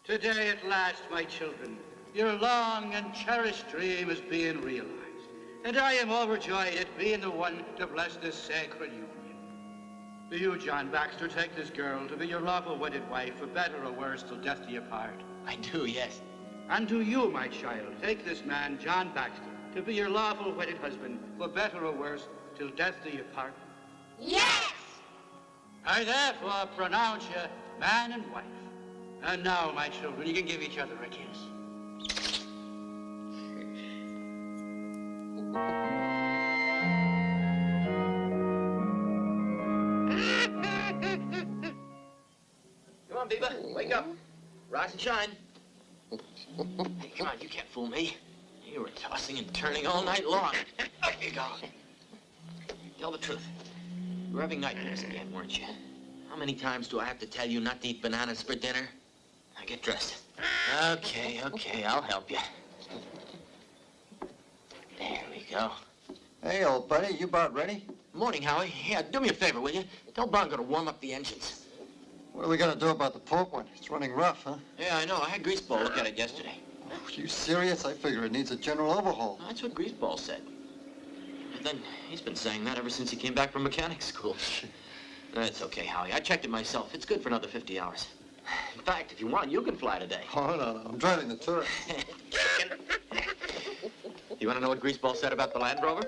Today at last, my children, your long and cherished dream is being realized. And I am overjoyed at being the one to bless this sacred union. Do you, John Baxter, take this girl to be your lawful wedded wife, for better or worse, till death do you part? I do, yes. And do you, my child, take this man, John Baxter, to be your lawful wedded husband, for better or worse, till death do you part? Yes! I therefore pronounce you man and wife. And now, my children, you can give each other a kiss. Come on, Biba, wake up. Rise and shine. Hey, come on, you can't fool me. You were tossing and turning all night long. There you go. Tell the truth. You were having nightmares again, weren't you? How many times do I have to tell you not to eat bananas for dinner? Now get dressed. Okay, I'll help you. There we go. Hey, old buddy, you about ready? Morning, Howie. Yeah, do me a favor, will you? Tell Bronco to warm up the engines. What are we gonna do about the port one? It's running rough, huh? Yeah, I know. I had Greaseball look at it yesterday. Oh, you serious? I figure it needs a general overhaul. That's what Greaseball said. But then he's been saying that ever since he came back from mechanic school. It's okay, Howie. I checked it myself. It's good for another 50 hours. In fact, if you want, you can fly today. Oh, no. I'm driving the tourist. You want to know what Greaseball said about the Land Rover?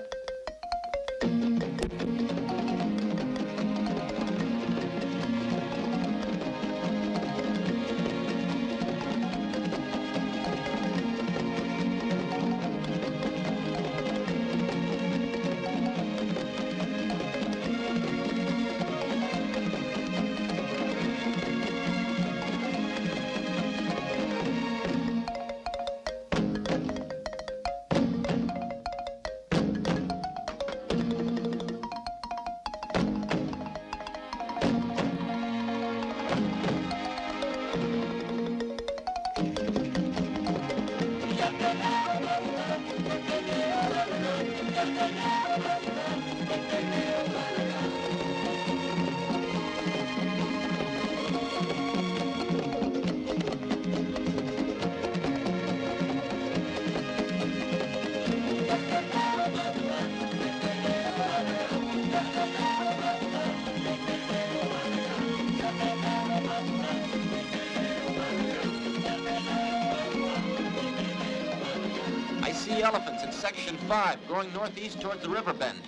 Elephants in Section 5, going northeast towards the river bend.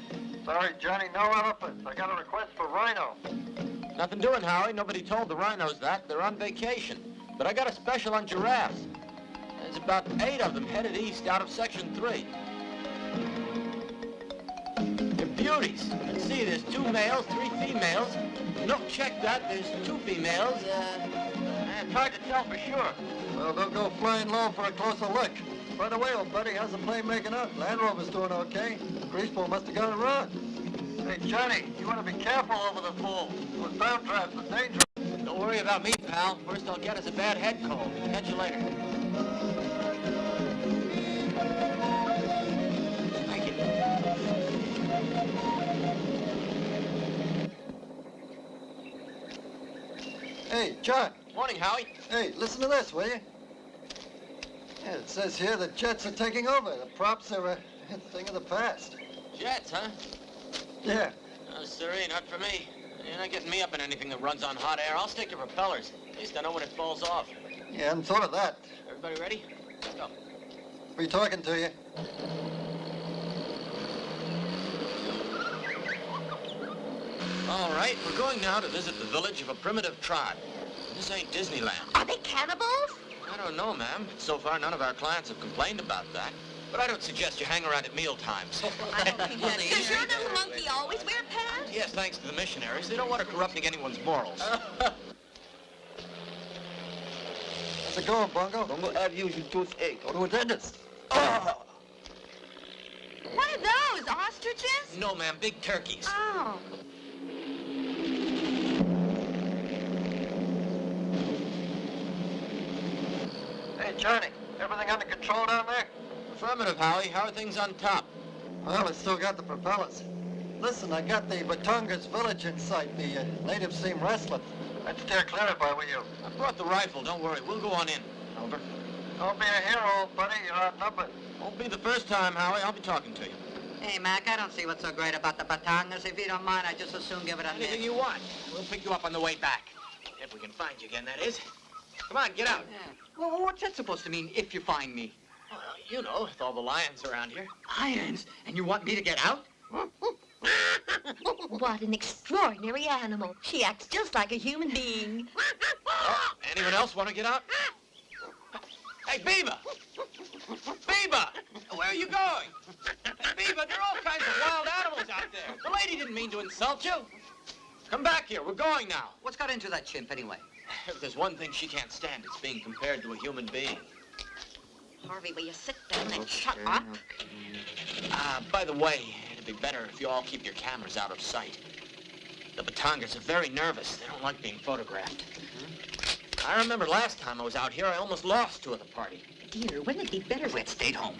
Sorry, Johnny, no elephants. I got a request for rhino. Nothing doing, Howie. Nobody told the rhinos that. They're on vacation. But I got a special on giraffes. There's about 8 of them headed east out of Section 3. They're beauties. Let's see, there's 2 males, 3 females. No, check that. There's 2 females. It's hard to tell for sure. Well, they'll go flying low for a closer look. By the way, old buddy, how's the plane making up? Land Rover's doing okay. Greaseball must have got it wrong. Hey, Johnny, you want to be careful over the fall. With bound traps, it's dangerous. Don't worry about me, pal. First I'll get is a bad head cold. Catch you later. Thank you. Hey, John. Morning, Howie. Hey, listen to this, will you? Yeah, it says here that jets are taking over. The props are a thing of the past. Jets, huh? Yeah. No, sirree, not for me. You're not getting me up in anything that runs on hot air. I'll stick to propellers. At least I know when it falls off. Yeah, I hadn't thought of that. Everybody ready? Let's go. Be talking to you. All right, we're going now to visit the village of a primitive tribe. This ain't Disneyland. Are they cannibals? I don't know, ma'am. So far, none of our clients have complained about that. But I don't suggest you hang around at meal times. Does your little monkey always wear pants? Yes, thanks to the missionaries. They don't want her corrupting anyone's morals. How's it going, Bungo? Bungo have usual toothache. Go to a dentist. Oh. What are those, ostriches? No, ma'am, big turkeys. Oh. Hey, Johnny, everything under control down there? Affirmative, Howie. How are things on top? Well, it's still got the propellers. Listen, I got the Batonga's village in sight. The natives seem restless. I'd steer clear if I were you. I brought the rifle. Don't worry. We'll go on in. Over. Don't be a hero, old buddy. You're outnumbered. Won't be the first time, Howie. I'll be talking to you. Hey, Mac, I don't see what's so great about the Batangas. If you don't mind, I'd just as soon give it a Anything miss. you want. We'll pick you up on the way back. If we can find you again, that is. Come on, get out. Yeah. Well, what's that supposed to mean, if you find me? Well, you know, with all the lions around here. Lions? And you want me to get out? What an extraordinary animal. She acts just like a human being. Oh, anyone else want to get out? Hey, Beaver! Beaver! Where are you going? Hey, Beaver, there are all kinds of wild animals out there. The lady didn't mean to insult you. Come back here. We're going now. What's got into that chimp, anyway? If there's one thing she can't stand, it's being compared to a human being. Harvey, will you sit down and shut up? By the way, it'd be better if you all keep your cameras out of sight. The Batangas are very nervous. They don't like being photographed. I remember last time I was out here, I almost lost two of the party. Dear, wouldn't it be better if We'd stayed home.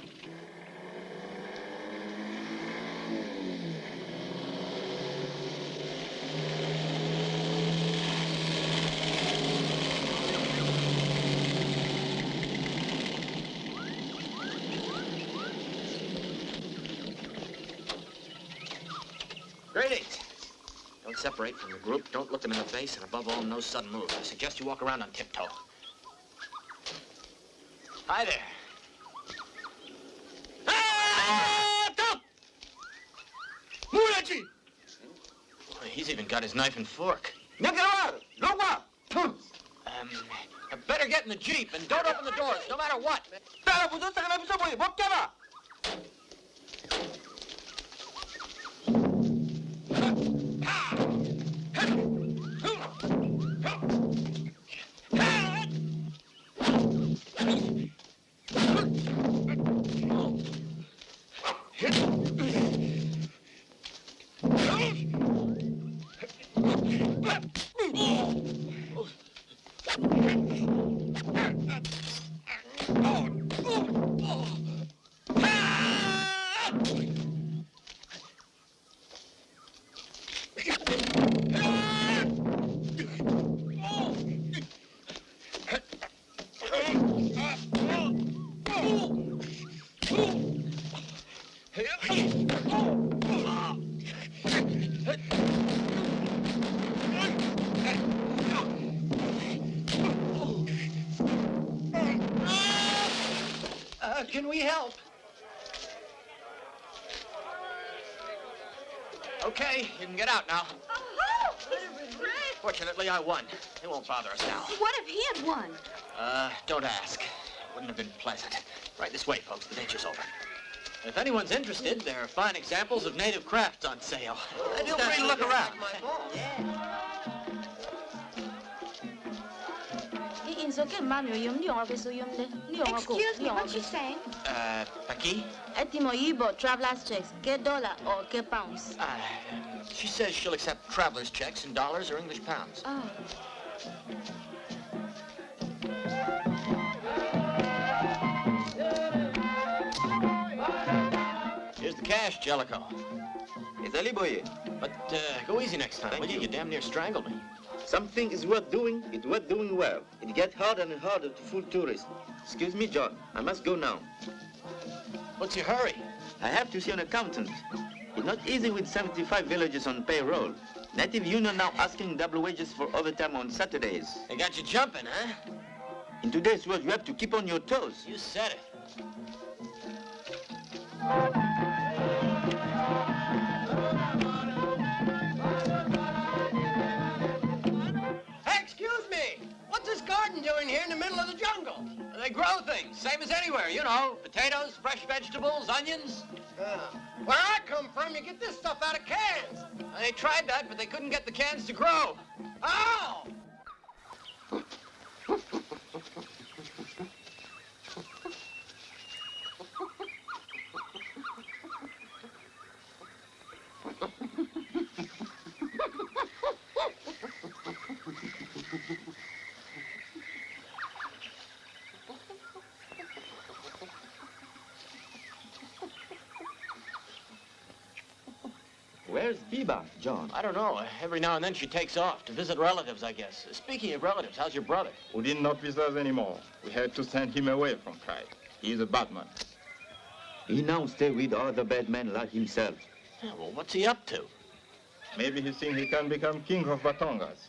Greetings. Don't separate from the group. Don't look them in the face, and above all, no sudden moves. I suggest you walk around on tiptoe. Hi there. He's even got his knife and fork. Better get in the Jeep and don't open the doors, no matter what. Can we help? Okay, you can get out now. Oh, this is great. Fortunately, I won. They won't bother us now. What if he had won? Don't ask. It wouldn't have been pleasant. Right this way, folks. The danger over. If anyone's interested, there are fine examples of native crafts on sale. Feel free to look around. Excuse me, what's she saying? Paki? Traveler's checks, $1 or £1. She says she'll accept traveler's checks in dollars or English pounds. Oh. Here's the cash, Jellicoe. It's Ali boy. But go easy next time, will you? You damn near strangled me. Something is worth doing, it's worth doing well. It gets harder and harder to fool tourists. Excuse me, John. I must go now. What's your hurry? I have to see an accountant. It's not easy with 75 villages on payroll. Native union now asking double wages for overtime on Saturdays. They got you jumping, huh? In today's world, you have to keep on your toes. You said it. Hey, excuse me. What's this garden doing here in the middle of the jungle? They grow things, same as anywhere, you know. Potatoes, fresh vegetables, onions. Where I come from, you get this stuff out of cans. They tried that, but they couldn't get the cans to grow. Oh! Where Where's Biba, John? I don't know. Every now and then she takes off to visit relatives, I guess. Speaking of relatives, how's your brother? Who did not with us anymore. We had to send him away from Pride. He's a bad man. He now stay with other bad men like himself. Yeah, well, what's he up to? Maybe he thinks he can become king of Batongas.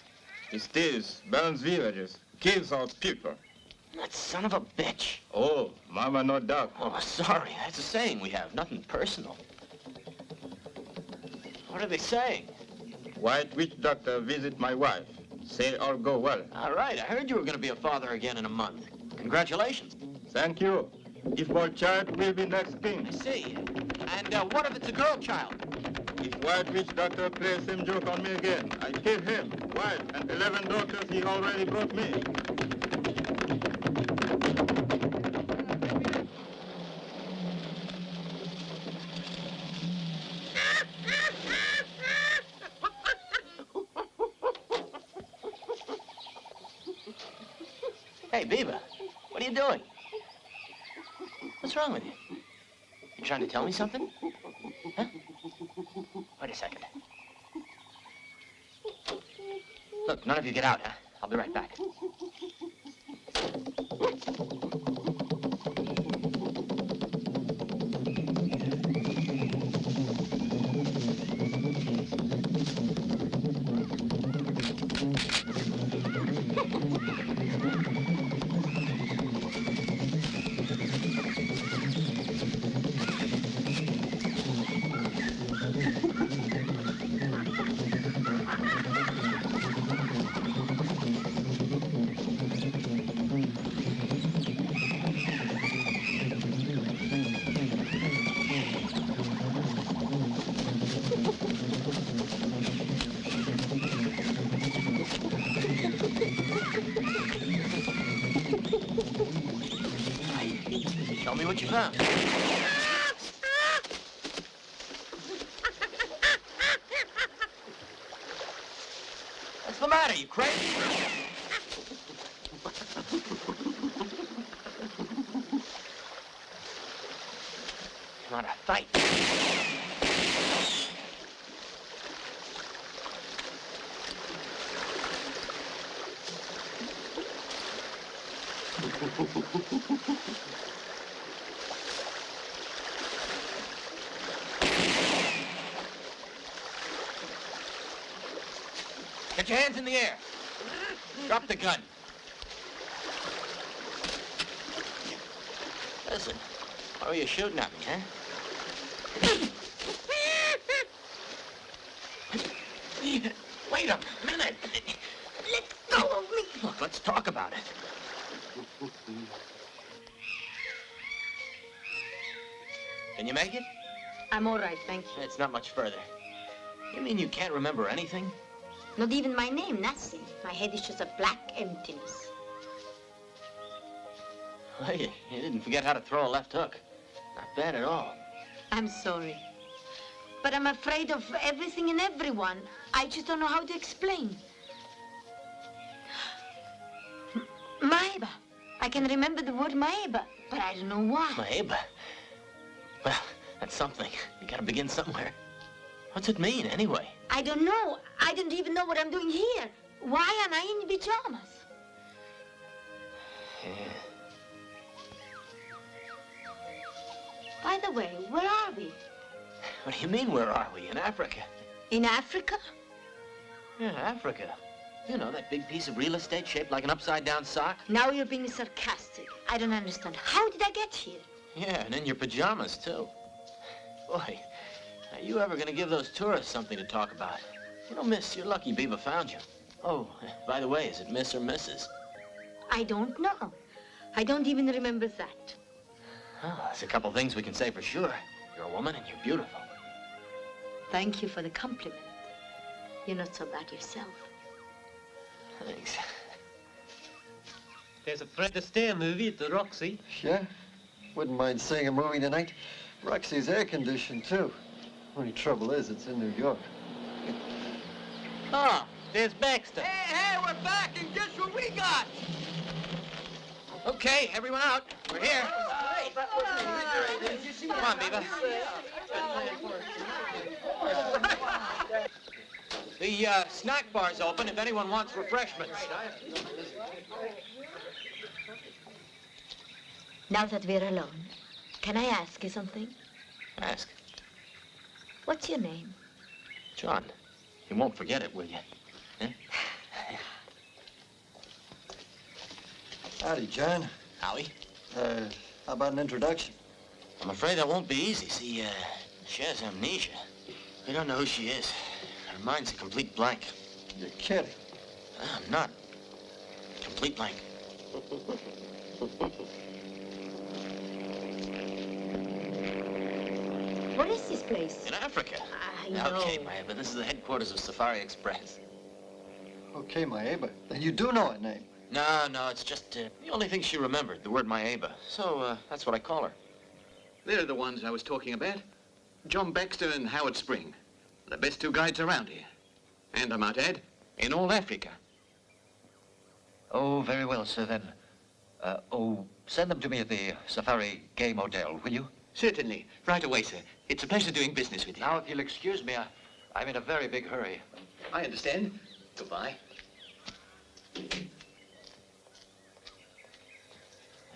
He steals, burns villages, kills our people. That son of a bitch. Oh, Mama, no doubt. Oh, sorry. That's a saying we have. Nothing personal. What are they saying? White witch doctor visit my wife. Say all go well. All right. I heard you were going to be a father again in a month. Congratulations. Thank you. If boy child will be next king. I see. And what if it's a girl child? If white witch doctor plays same joke on me again, I kill him, wife, and 11 daughters he already brought me. Hey, Biba, what are you doing? What's wrong with you? You trying to tell me something? Huh? Wait a second. Look, none of you get out, huh? I'll be right back. Tell me what you found. What's the matter, you crazy? You want to fight? Get your hands in the air. Drop the gun. Listen, why were you shooting at me, huh? Wait a minute. Let go of me. Look, let's talk about it. Can you make it? I'm all right, thank you. It's not much further. You mean you can't remember anything? Not even my name, nothing. My head is just a black emptiness. Well, you didn't forget how to throw a left hook. Not bad at all. I'm sorry. But I'm afraid of everything and everyone. I just don't know how to explain. Maeba. I can remember the word Maeba, but I don't know why. Maeba? Well, that's something. You gotta begin somewhere. What's it mean, anyway? I don't know. I don't even know what I'm doing here. Why am I in pajamas? Yeah. By the way, where are we? What do you mean, where are we? In Africa? In Africa? Yeah, Africa. You know, that big piece of real estate shaped like an upside-down sock? Now you're being sarcastic. I don't understand. How did I get here? Yeah, and in your pajamas, too. Boy, are you ever gonna give those tourists something to talk about? You know, miss, you're lucky Biba found you. Oh, by the way, is it Miss or Mrs.? I don't know. I don't even remember that. Oh, there's a couple things we can say for sure. You're a woman and you're beautiful. Thank you for the compliment. You're not so bad yourself. Thanks. There's a Fred Astaire movie at the Roxy. Yeah? Wouldn't mind seeing a movie tonight. Roxy's air-conditioned, too. Only trouble is, it's in New York. Oh, there's Baxter. Hey, we're back, and guess what we got? Okay, everyone out. We're here. Come on, Biba. The snack bar's open if anyone wants refreshments. Now that we're alone, can I ask you something? Ask. What's your name? John, you won't forget it, will you? Eh? Howdy, John. Howie? How about an introduction? I'm afraid that won't be easy. See, she has amnesia. We don't know who she is. Her mind's a complete blank. You're kidding. I'm not. Complete blank. What is this place? In Africa. I know. Okay, Maya, but this is the headquarters of Safari Express. Okay, Maeba. Then you do know her name. No, it's just the only thing she remembered, the word Maeba. So, that's what I call her. They're the ones I was talking about. John Baxter and Howard Spring. The best two guides around here. And I might add, in all Africa. Oh, very well, sir, then. Send them to me at the Safari Game Hotel, will you? Certainly. Right away, sir. It's a pleasure doing business with you. Now, if you'll excuse me, I'm in a very big hurry. I understand. Goodbye.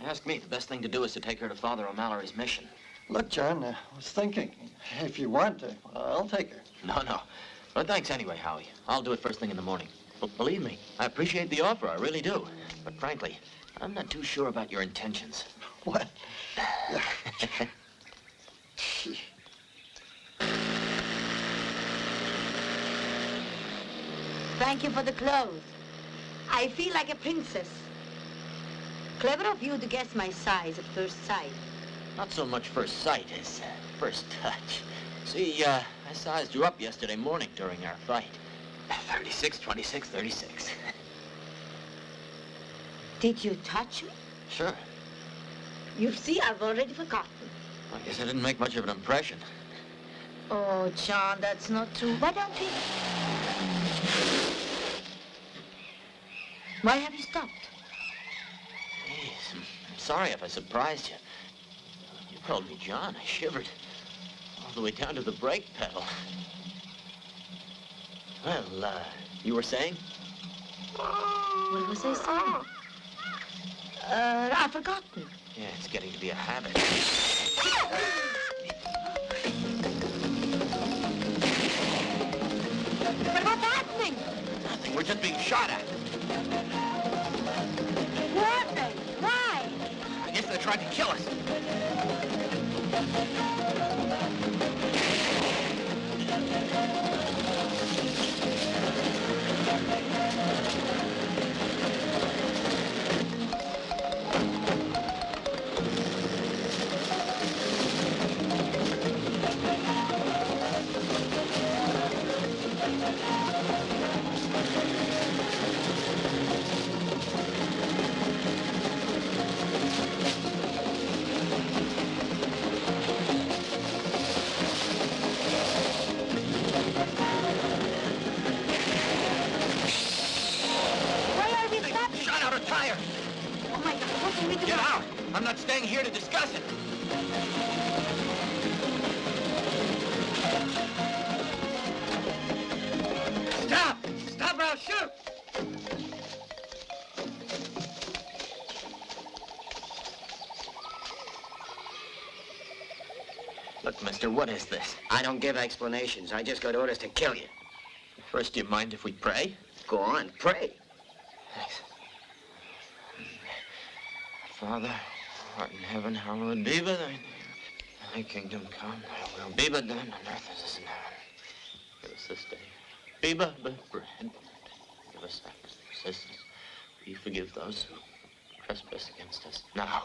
Ask me. The best thing to do is to take her to Father O'Mallory's mission. Look, John, I was thinking, if you want to, I'll take her. No. But thanks anyway, Howie. I'll do it first thing in the morning. But believe me, I appreciate the offer, I really do. But frankly, I'm not too sure about your intentions. What? Thank you for the clothes. I feel like a princess. Clever of you to guess my size at first sight. Not so much first sight as first touch. See, I sized you up yesterday morning during our fight. 36, 26, 36. Did you touch me? Sure. You see, I've already forgotten. I guess I didn't make much of an impression. Oh, John, that's not true. Why don't we... Why have you stopped? Jeez, I'm sorry if I surprised you. You called me John. I shivered. All the way down to the brake pedal. Well, you were saying? What was I saying? I've forgotten. Yeah, it's getting to be a habit. But what's happening? Nothing. We're just being shot at. What? Why? I guess they're trying to kill us. Get out! I'm not staying here to discuss it. Stop! Stop or I'll shoot! Look, mister, what is this? I don't give explanations. I just got orders to kill you. First, do you mind if we pray? Go on, pray. Thanks. Father, art in heaven, hallowed be thy name. Thy kingdom come, thy will be but done on earth as it is in heaven. Give us this day. Be but bread. Give us our trespasses. We forgive those who trespass against us. Now.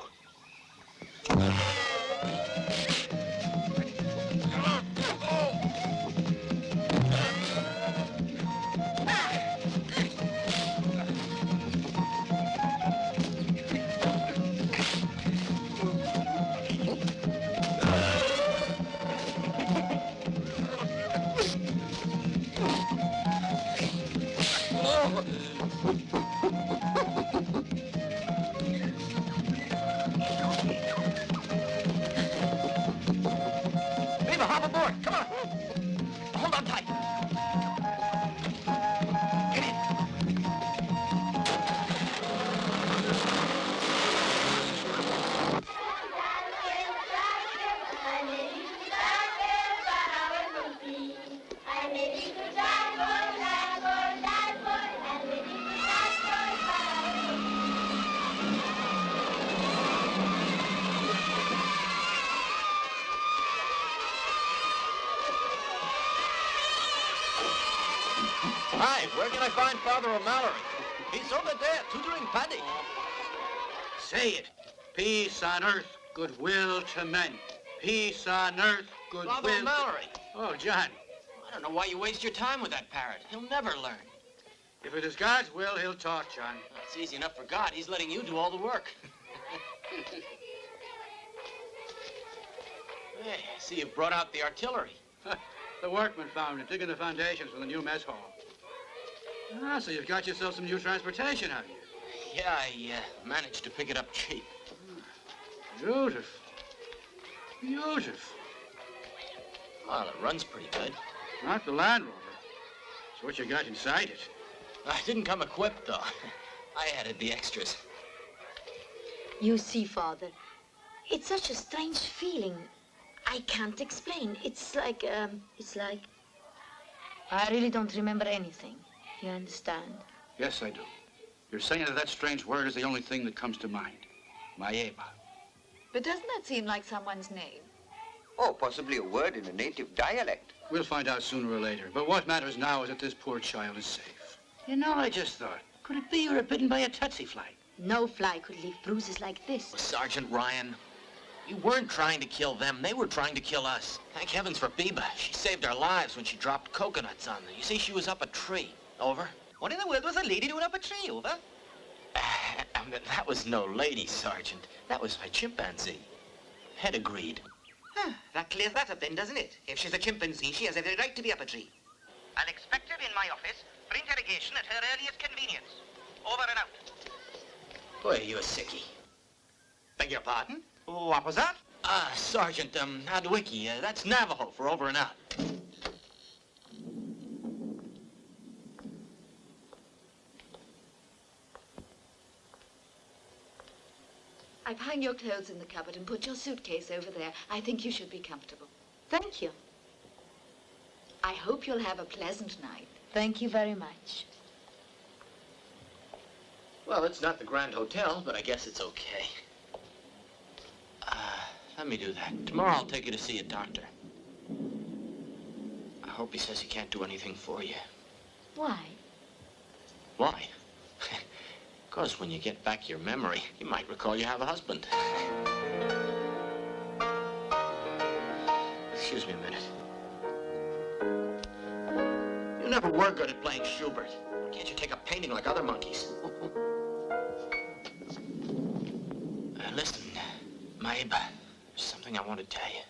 Hi, where can I find Father O'Mallory? He's over there, tutoring Paddy. Say it. Peace on earth, goodwill to men. Peace on earth, goodwill Father O'Mallory. Oh, John. I don't know why you waste your time with that parrot. He'll never learn. If it is God's will, he'll talk, John. It's easy enough for God. He's letting you do all the work. Hey, I see you've brought out the artillery. The workmen found it, digging the foundations for the new mess hall. Ah, so you've got yourself some new transportation, have you? Yeah, I managed to pick it up cheap. Beautiful. Beautiful. Well, it runs pretty good. Not the Land Rover. It's what you got inside it. I didn't come equipped, though. I added the extras. You see, Father, it's such a strange feeling. I can't explain. It's like, I really don't remember anything. You understand? Yes, I do. You're saying that strange word is the only thing that comes to mind. Maeba. But doesn't that seem like someone's name? Oh, possibly a word in a native dialect. We'll find out sooner or later. But what matters now is that this poor child is safe. You know, I just thought, could it be you were bitten by a tsetse fly? No fly could leave bruises like this. Sergeant Ryan, you weren't trying to kill them. They were trying to kill us. Thank heavens for Biba. She saved our lives when she dropped coconuts on them. You see, she was up a tree. Over. What in the world was a lady doing up a tree? Over? That was no lady, Sergeant. That was my chimpanzee. Head agreed. Huh, that clears that up then, doesn't it? If she's a chimpanzee, she has every right to be up a tree. I'll expect her in my office for interrogation at her earliest convenience. Over and out. Boy, you a sickie. Beg your pardon? What was that? Sergeant, Adwiki, that's Navajo for over and out. I've hung your clothes in the cupboard and put your suitcase over there. I think you should be comfortable. Thank you. I hope you'll have a pleasant night. Thank you very much. Well, it's not the Grand Hotel, but I guess it's okay. Let me do that. Tomorrow I'll take you to see a doctor. I hope he says he can't do anything for you. Why? Why? Because when you get back your memory, you might recall you have a husband. Excuse me a minute. You never were good at playing Schubert. Can't you take a painting like other monkeys? Listen, Maeba, there's something I want to tell you.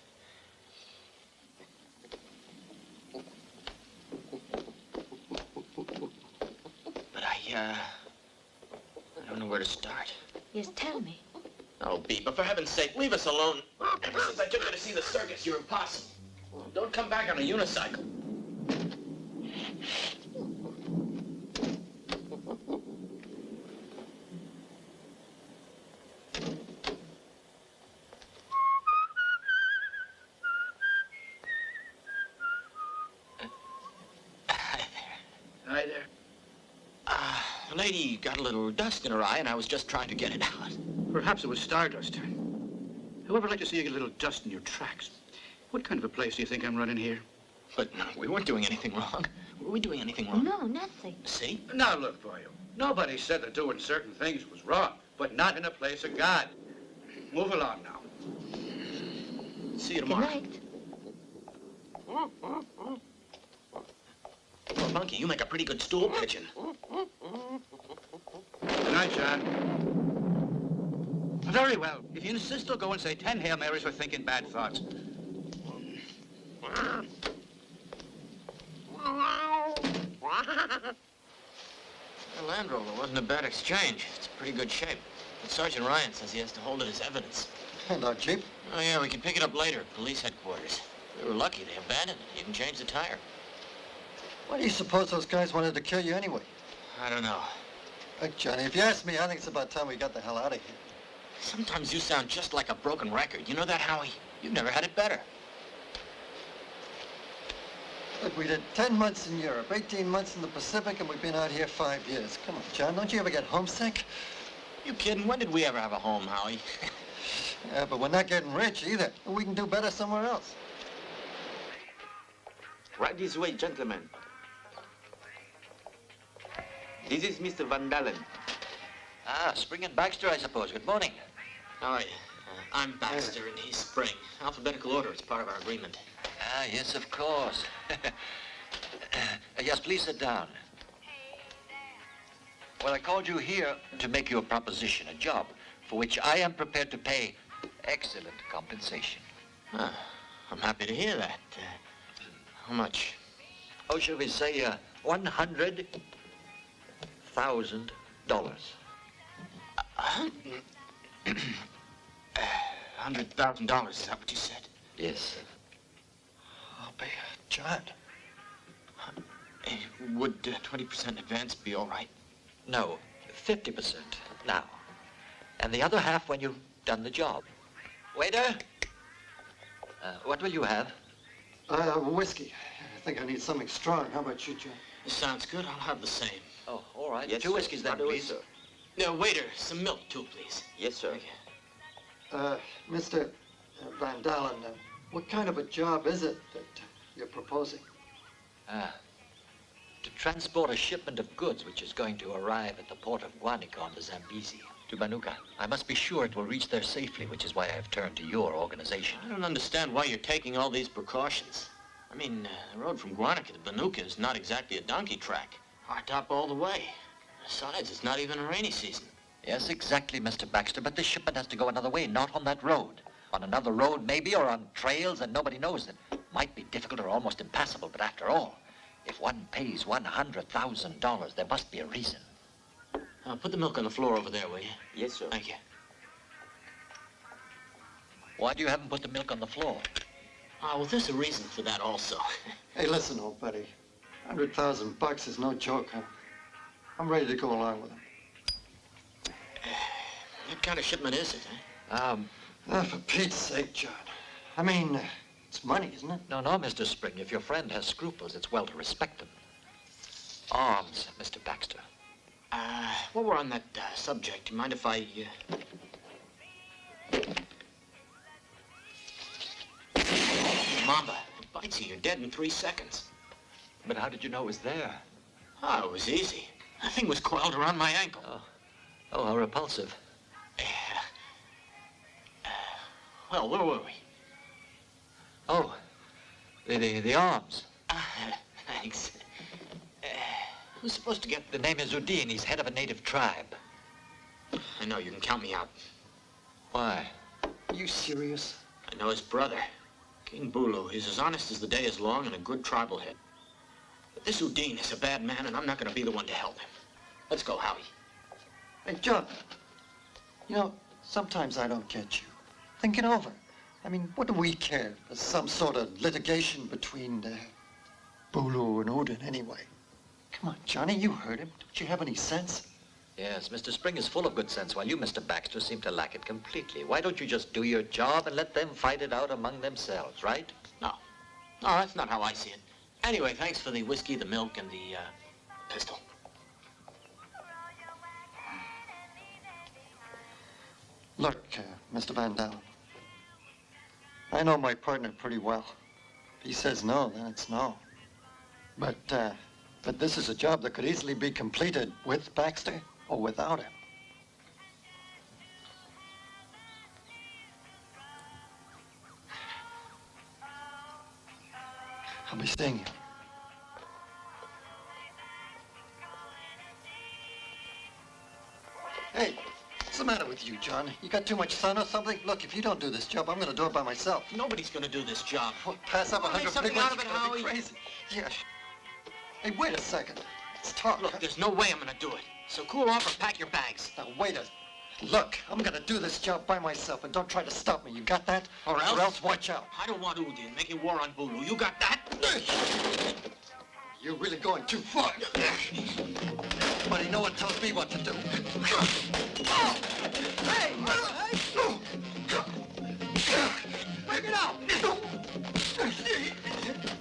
But I don't know where to start. Yes, tell me. Oh, Biba, for heaven's sake, leave us alone. Ever since I took you to see the circus, you're impossible. Don't come back on a unicycle. Hi there. The lady got a little dust in her eye, and I was just trying to get it out. Perhaps it was stardust. Whoever would like to see you get a little dust in your tracks? What kind of a place do you think I'm running here? But no, we weren't doing anything wrong. Were we doing anything wrong? No, nothing. See? Now look, boyo. Nobody said that doing certain things was wrong, but not in a place of God. Move along now. See you Good tomorrow. night. Well, Monkey, you make a pretty good stool pigeon. Good night, John. Very well. If you insist, I'll go and say 10 Hail Marys for thinking bad thoughts. The Land Rover wasn't a bad exchange. It's in pretty good shape. But Sergeant Ryan says he has to hold it as evidence. Not cheap. Oh, yeah, we can pick it up later at police headquarters. We were lucky they abandoned it. Even changed the tire. Why do you suppose those guys wanted to kill you anyway? I don't know. Look, Johnny, if you ask me, I think it's about time we got the hell out of here. Sometimes you sound just like a broken record. You know that, Howie? You've never had it better. Look, we did 10 months in Europe, 18 months in the Pacific, and we've been out here 5 years. Come on, John, don't you ever get homesick? You kidding? When did we ever have a home, Howie? Yeah, but we're not getting rich either. We can do better somewhere else. Right this way, gentlemen. This is Mr. Van Dalen. Ah, Spring and Baxter, I suppose. Good morning. How are you? I'm Baxter and he's Spring. Alphabetical order. It's part of our agreement. Ah, yes, of course. Yes, please sit down. Well, I called you here to make you a proposition, a job, for which I am prepared to pay excellent compensation. I'm happy to hear that. How much? Oh, shall we say $100,000? $100,000, is that what you said? Yes. I'll pay a giant. Would 20% advance be all right? No, 50% now. And the other half when you've done the job. Waiter, what will you have? Whiskey. I think I need something strong. How about you, John? This sounds good. I'll have the same. Oh, all right. Yes, 2 whiskeys then, please. Sir. No, waiter, some milk too, please. Yes, sir. Mr. Van Dalen, what kind of a job is it that you're proposing? To transport a shipment of goods which is going to arrive at the port of Guanica on the Zambezi to Banuka. I must be sure it will reach there safely, which is why I have turned to your organization. I don't understand why you're taking all these precautions. I mean, the road from Guanica to Banuka is not exactly a donkey track. Hardtop all the way. Besides, it's not even a rainy season. Yes, exactly, Mr. Baxter, but this shipment has to go another way, not on that road. On another road, maybe, or on trails, and nobody knows it. Might be difficult or almost impassable, but after all, if one pays $100,000, there must be a reason. Put the milk on the floor over there, will you? Yes, sir. Thank you. Why do you haven't put the milk on the floor? Well, there's a reason for that also. Hey, listen, old buddy. $100,000 is no joke, huh? I'm ready to go along with him. What kind of shipment is it, eh? For Pete's sake, John. I mean, it's money, isn't it? No, Mr. Spring. If your friend has scruples, it's well to respect them. Arms, Mr. Baxter. While we're on that subject, do you mind if I, Mamba, it bites you. You're dead in 3 seconds. But how did you know it was there? Oh, it was easy. That thing was coiled around my ankle. Oh, how repulsive. Well, where were we? Oh, the arms. Thanks. Who's supposed to get... The name is Udine. He's head of a native tribe. I know, you can count me out. Why? Are you serious? I know his brother, King Bulu. He's as honest as the day is long and a good tribal head. But this Udine is a bad man, and I'm not going to be the one to help him. Let's go, Howie. Hey, John. You know, sometimes I don't get you. Think it over. I mean, what do we care? There's some sort of litigation between Bulu and Udine anyway. Come on, Johnny, you heard him. Don't you have any sense? Yes, Mr. Spring is full of good sense, while you, Mr. Baxter, seem to lack it completely. Why don't you just do your job and let them fight it out among themselves, right? No, that's not how I see it. Anyway, thanks for the whiskey, the milk, and the pistol. Look, Mr. Van Dalen. I know my partner pretty well. If he says no, then it's no. But this is a job that could easily be completed with Baxter or without him. I'll be seeing you. Hey, what's the matter with you, John? You got too much sun or something? Look, if you don't do this job, I'm going to do it by myself. Nobody's going to do this job. Well, pass up 100 something big out ones. of it, You're gonna be Howie. crazy. Yeah. Hey, wait a second. Let's talk. Look, there's no way I'm going to do it. So cool off or pack your bags. Now, wait a... Look, I'm going to do this job by myself, and don't try to stop me. You got that? Or else watch out. I don't want Udine making war on Bulu. You got that? You're really going too far. Buddy, no one tells me what to do. Hey! Break it out!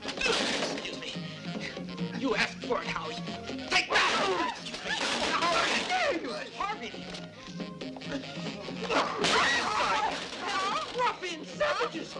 Excuse me. You asked for it, Howie. Take that! Harvey! Ruffian savages!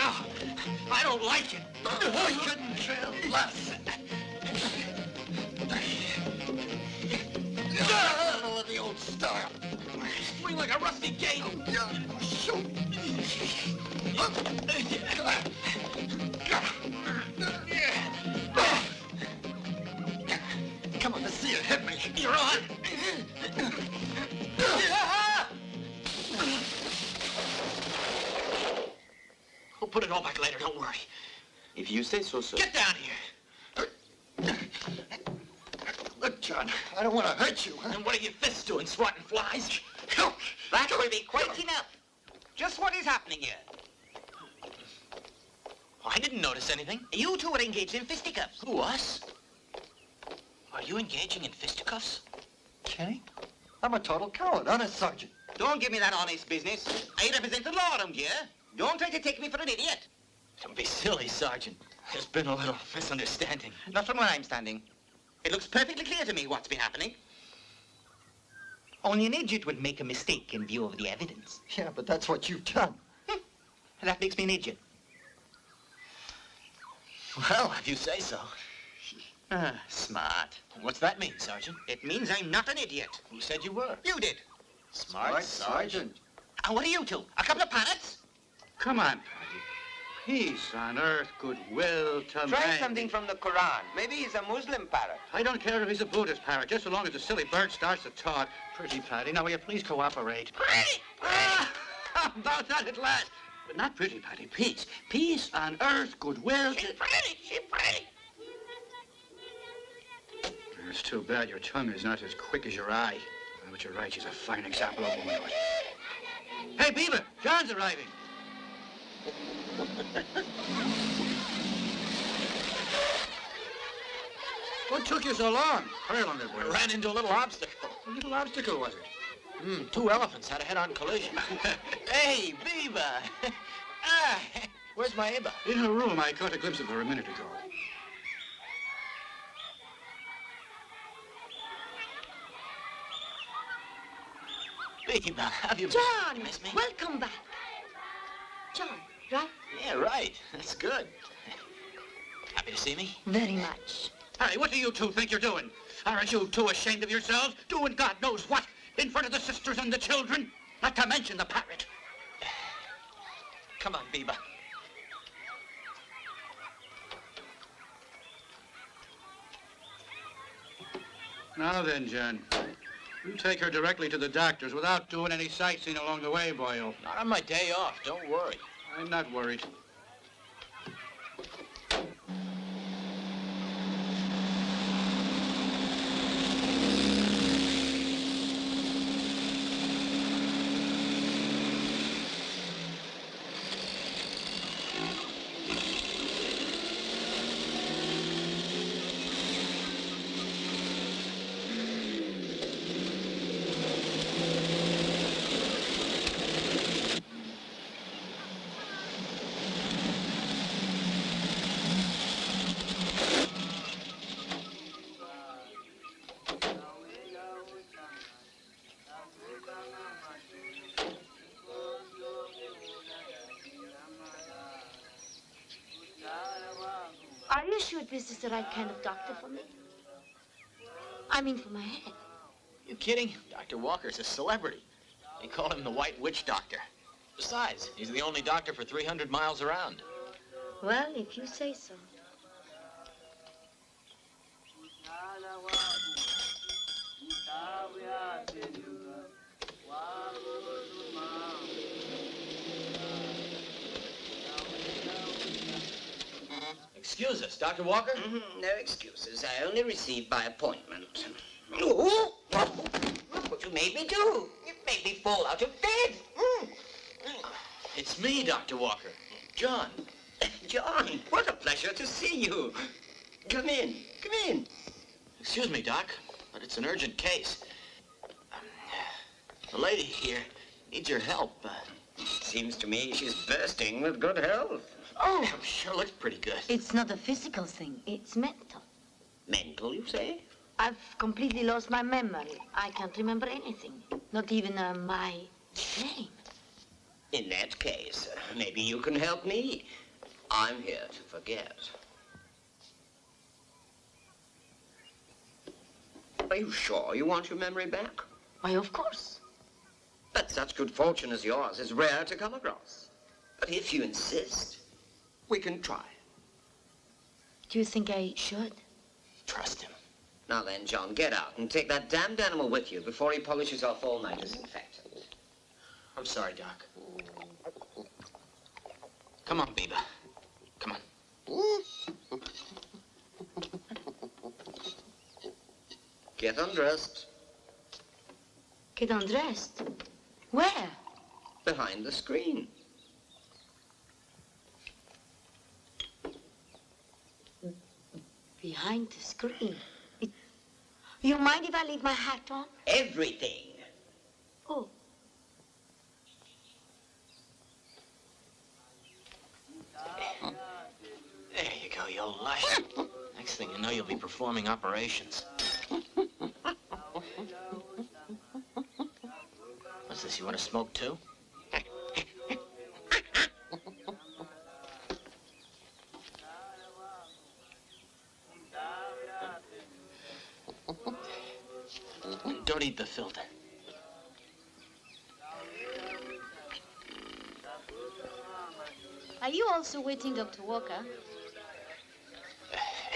I don't like it. I couldn't care less. Of the old style. Swing like a rusty gate. Shoot. Come on, let's see it hit me. You're on. We'll put it all back later, don't worry. If you say so, sir. Get down here. Look, John, I don't want to hurt you. And what are your fists doing, swatting flies? That will be quite enough. Just what is happening here? Oh, I didn't notice anything. You two are engaged in fisticuffs. Who, us? Are you engaging in fisticuffs? Kenny? I'm a total coward, honest, Sergeant. Don't give me that honest business. I represent the law around here. Don't try to take me for an idiot. Don't be silly, Sergeant. There's been a little misunderstanding. Not from where I'm standing. It looks perfectly clear to me what's been happening. Only an idiot would make a mistake in view of the evidence. Yeah, but that's what you've done. That makes me an idiot. Well, if you say so. Smart. What's that mean, Sergeant? It means I'm not an idiot. Who said you were? You did. Smart Sergeant. And what are you two? A couple of parrots? Come on, Paddy. Peace on earth, goodwill to Try man. something from the Quran. Maybe he's a Muslim parrot. I don't care if he's a Buddhist parrot, just so long as the silly bird starts to talk. Pretty, Paddy. Now, will you please cooperate? Pretty! About that at last. But not pretty, Paddy. Peace. Peace on earth, goodwill to... She's pretty. It's too bad your tongue is not as quick as your eye. But you're right, she's a fine example of womanhood. Hey, Beaver, John's arriving. What took you so long? Hurry along there, boy. I ran into a little obstacle. What little obstacle was it? 2 elephants had a head-on collision. Hey, Beaver! Where's my Eva? In her room, I caught a glimpse of her a minute ago. Beaver, have you John, miss me? welcome back. John, right? Yeah, right. That's good. Happy to see me? Very much. Hey, what do you two think you're doing? Aren't you two ashamed of yourselves? Doing God knows what in front of the sisters and the children? Not to mention the parrot. Come on, Beaver. Now then, John. You take her directly to the doctor's without doing any sightseeing along the way, boyo. Not on my day off. Don't worry. I'm not worried. Are you sure this is the right kind of doctor for me? I mean, for my head. You kidding? Dr. Walker's a celebrity. They call him the White Witch Doctor. Besides, he's the only doctor for 300 miles around. Well, if you say so. Excuse us, Dr. Walker? No excuses. I only received by appointment. Oh! What you made me do? You made me fall out of bed. It's me, Dr. Walker. John. John, what a pleasure to see you. Come in. Come in. Excuse me, Doc, but it's an urgent case. The lady here needs your help. Seems to me she's bursting with good health. Oh, Sure looks pretty good. it's not a physical thing. It's mental. Mental, you say? I've completely lost my memory. I can't remember anything. Not even my name. In that case, maybe you can help me. I'm here to forget. Are you sure you want your memory back? Why, of course. But such good fortune as yours is rare to come across. But if you insist, we can try. Do you think I should? Trust him. Now then, John, get out and take that damned animal with you before he polishes off all my disinfectant. I'm sorry, Doc. Come on, Biba. Come on. Get undressed. Get undressed? Where? Behind the screen. Behind the screen. You mind if I leave my hat on? Everything. Oh. There you go, you old lush. Next thing you know, you'll be performing operations. What's this, you want to smoke too? Don't eat the filter. Are you also waiting, Dr. Walker?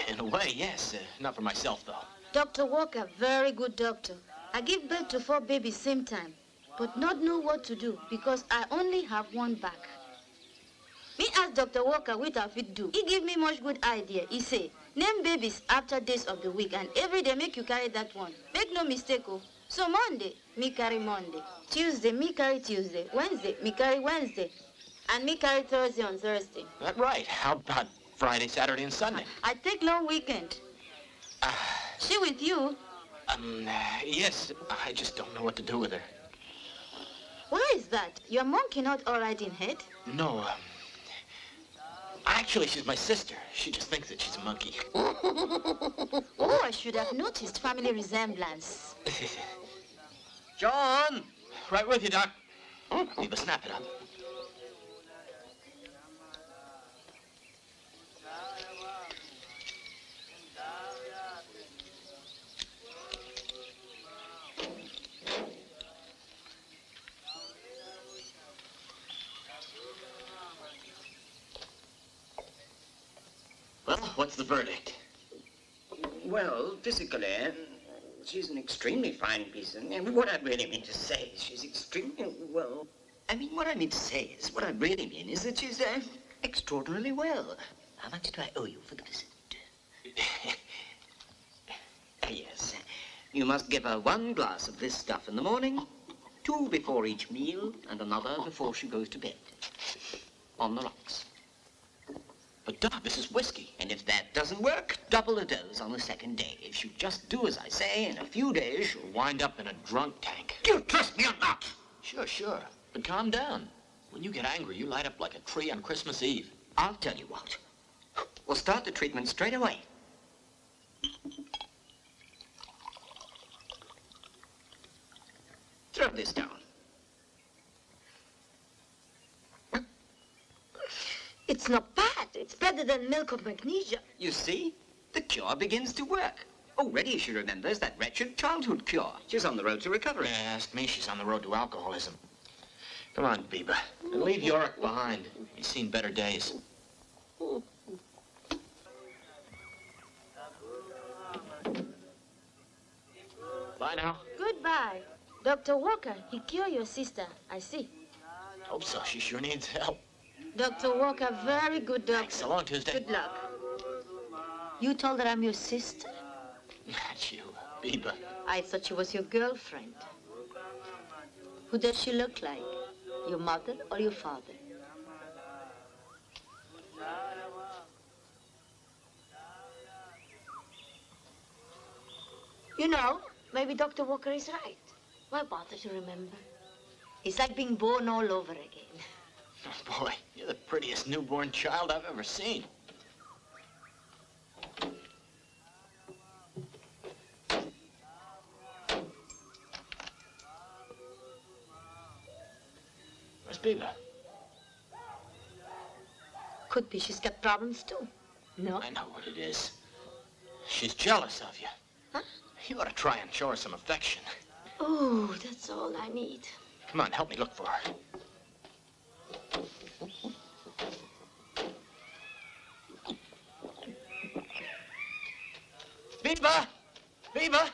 In a way, yes. Not for myself, though. Dr. Walker, very good doctor. I give birth to 4 babies same time, but not know what to do because I only have one back. Me ask Dr. Walker what I fit do. He give me much good idea. He say, name babies after days of the week and every day make you carry that one. Make no mistake, oh. So Monday, me carry Monday. Tuesday, me carry Tuesday. Wednesday, me carry Wednesday. And me carry Thursday on Thursday. That right. How about Friday, Saturday, and Sunday? I take long weekend. She with you? Yes. I just don't know what to do with her. Why is that? Your monkey not all right in head? No, actually, she's my sister. She just thinks that she's a monkey. Oh, I should have noticed family resemblance. John! Right with you, Doc. Leave a snap it up. Well, what's the verdict? Well, physically, she's an extremely fine piece. And what I really mean to say is she's extremely, well... I mean, what I mean to say is, what I really mean is that she's extraordinarily well. How much do I owe you for the visit? Yes. You must give her 1 glass of this stuff in the morning, 2 before each meal, and another before she goes to bed. On the rocks. But, Doc, this is whiskey. And if that doesn't work, double the dose on the 2nd day. If you just do as I say, in a few days, you'll wind up in a drunk tank. You trust me or not? Sure. But calm down. When you get angry, you light up like a tree on Christmas Eve. I'll tell you what. We'll start the treatment straight away. Throw this down. It's not bad. It's better than milk of magnesia. You see? The cure begins to work. Already she remembers that wretched childhood cure. She's on the road to recovery. Yeah, ask me, she's on the road to alcoholism. Come on, Biba. And leave Yorick behind. He's seen better days. Bye now. Goodbye. Dr. Walker, he cured your sister. I see. Hope so. She sure needs help. Dr. Walker, very good doctor. Thanks. So long, Tuesday. Good luck. You told her I'm your sister? Not you, Biba. I thought she was your girlfriend. Who does she look like? Your mother or your father? You know, maybe Dr. Walker is right. Why bother to remember? It's like being born all over again. Oh, boy, you're the prettiest newborn child I've ever seen. Where's Biba? Could be she's got problems too. No? I know what it is. She's jealous of you. Huh? You ought to try and show her some affection. Oh, that's all I need. Come on, help me look for her. Biba! Biba!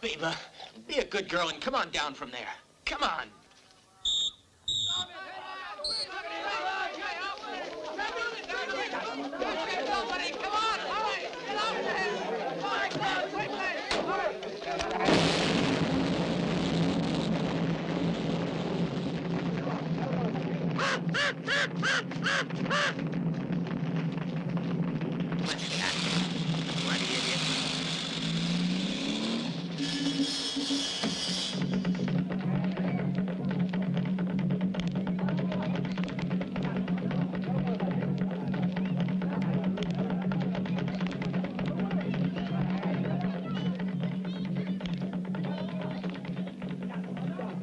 Biba, be a good girl and come on down from there. Come on.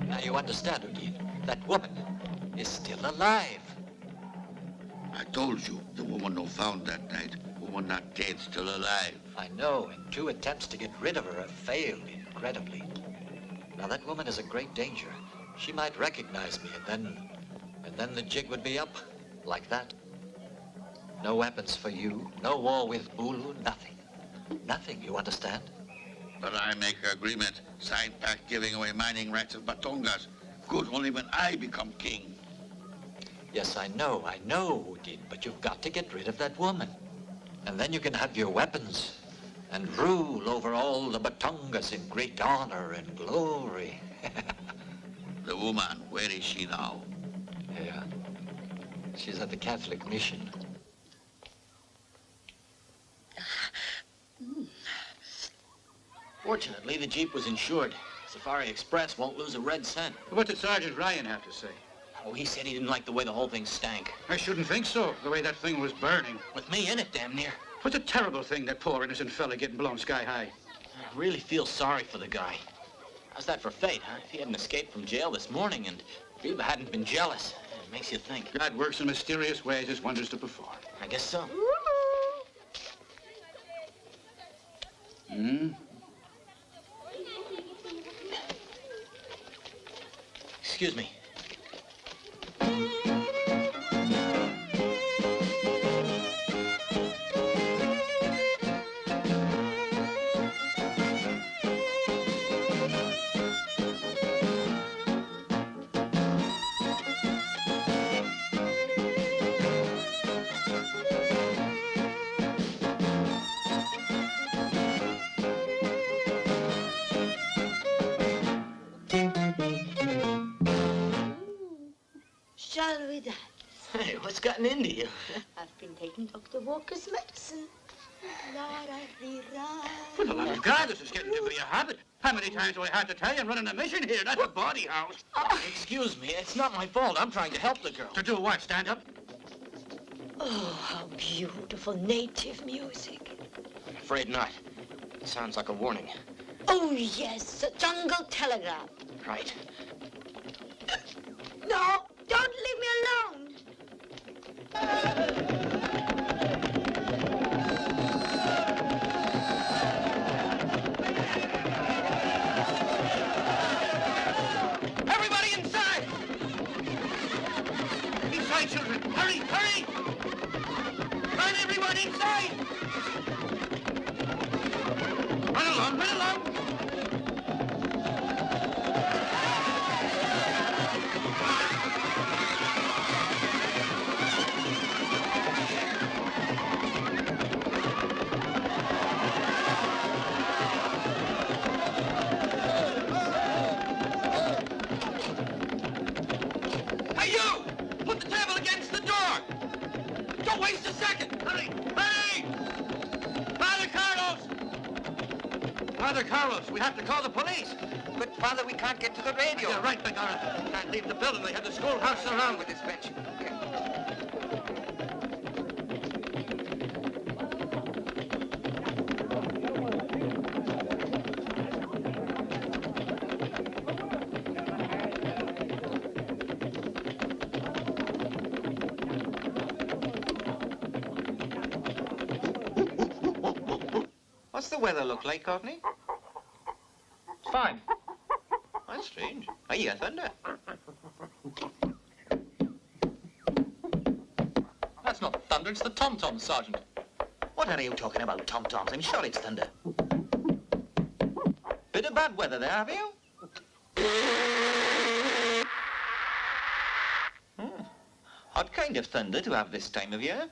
Now you understand, Udine. That woman is still alive. I told you, the woman who found that night, woman not dead, still alive. I know, and 2 attempts to get rid of her have failed incredibly. Now that woman is a great danger. She might recognize me, and then the jig would be up, like that. No weapons for you, no war with Bulu, nothing. Nothing, you understand? But I make an agreement, sign pact giving away mining rights of Batongas. Good only when I become king. Yes, I know, Udine, but you've got to get rid of that woman. And then you can have your weapons and rule over all the Batongas in great honor and glory. The woman, where is she now? Yeah, she's at the Catholic mission. Fortunately, the Jeep was insured. Safari Express won't lose a red cent. What did Sergeant Ryan have to say? Oh, he said he didn't like the way the whole thing stank. I shouldn't think so, the way that thing was burning. With me in it, damn near. What's a terrible thing, that poor innocent fella getting blown sky high. I really feel sorry for the guy. How's that for fate, huh? If he hadn't escaped from jail this morning and Biba hadn't been jealous, it makes you think. God works in mysterious ways, his wonders to perform. I guess so. Excuse me. Shall we dance? Hey, what's gotten into you? I've been taking Dr. Walker's medicine. For the love of God, this is getting to be a habit. How many times do I have to tell you I'm running a mission here? That's a body house. Oh, excuse me, it's not my fault. I'm trying to help the girl. To do what, stand up? Oh, how beautiful native music. I'm afraid not. It sounds like a warning. Oh, yes, a jungle telegram. Right. No, don't leave me alone. Everybody inside! Inside, children. Hurry, hurry! Run, everyone, inside! Run along, run along! Hey, you! Put the table against the door! Don't waste a second! Hurry! Hurry! Father Carlos! Father Carlos, we have to call the police. But, Father, we can't get to the radio. You're right, Begara. Can't leave the building. They have the schoolhouse surrounded. With this bench. What's the weather look like, Courtney? It's fine. That's strange. I hear thunder. That's not thunder, it's the tom-toms, Sergeant. What are you talking about, tom-toms? I'm sure it's thunder. Bit of bad weather there, have you? Odd kind of thunder to have this time of year.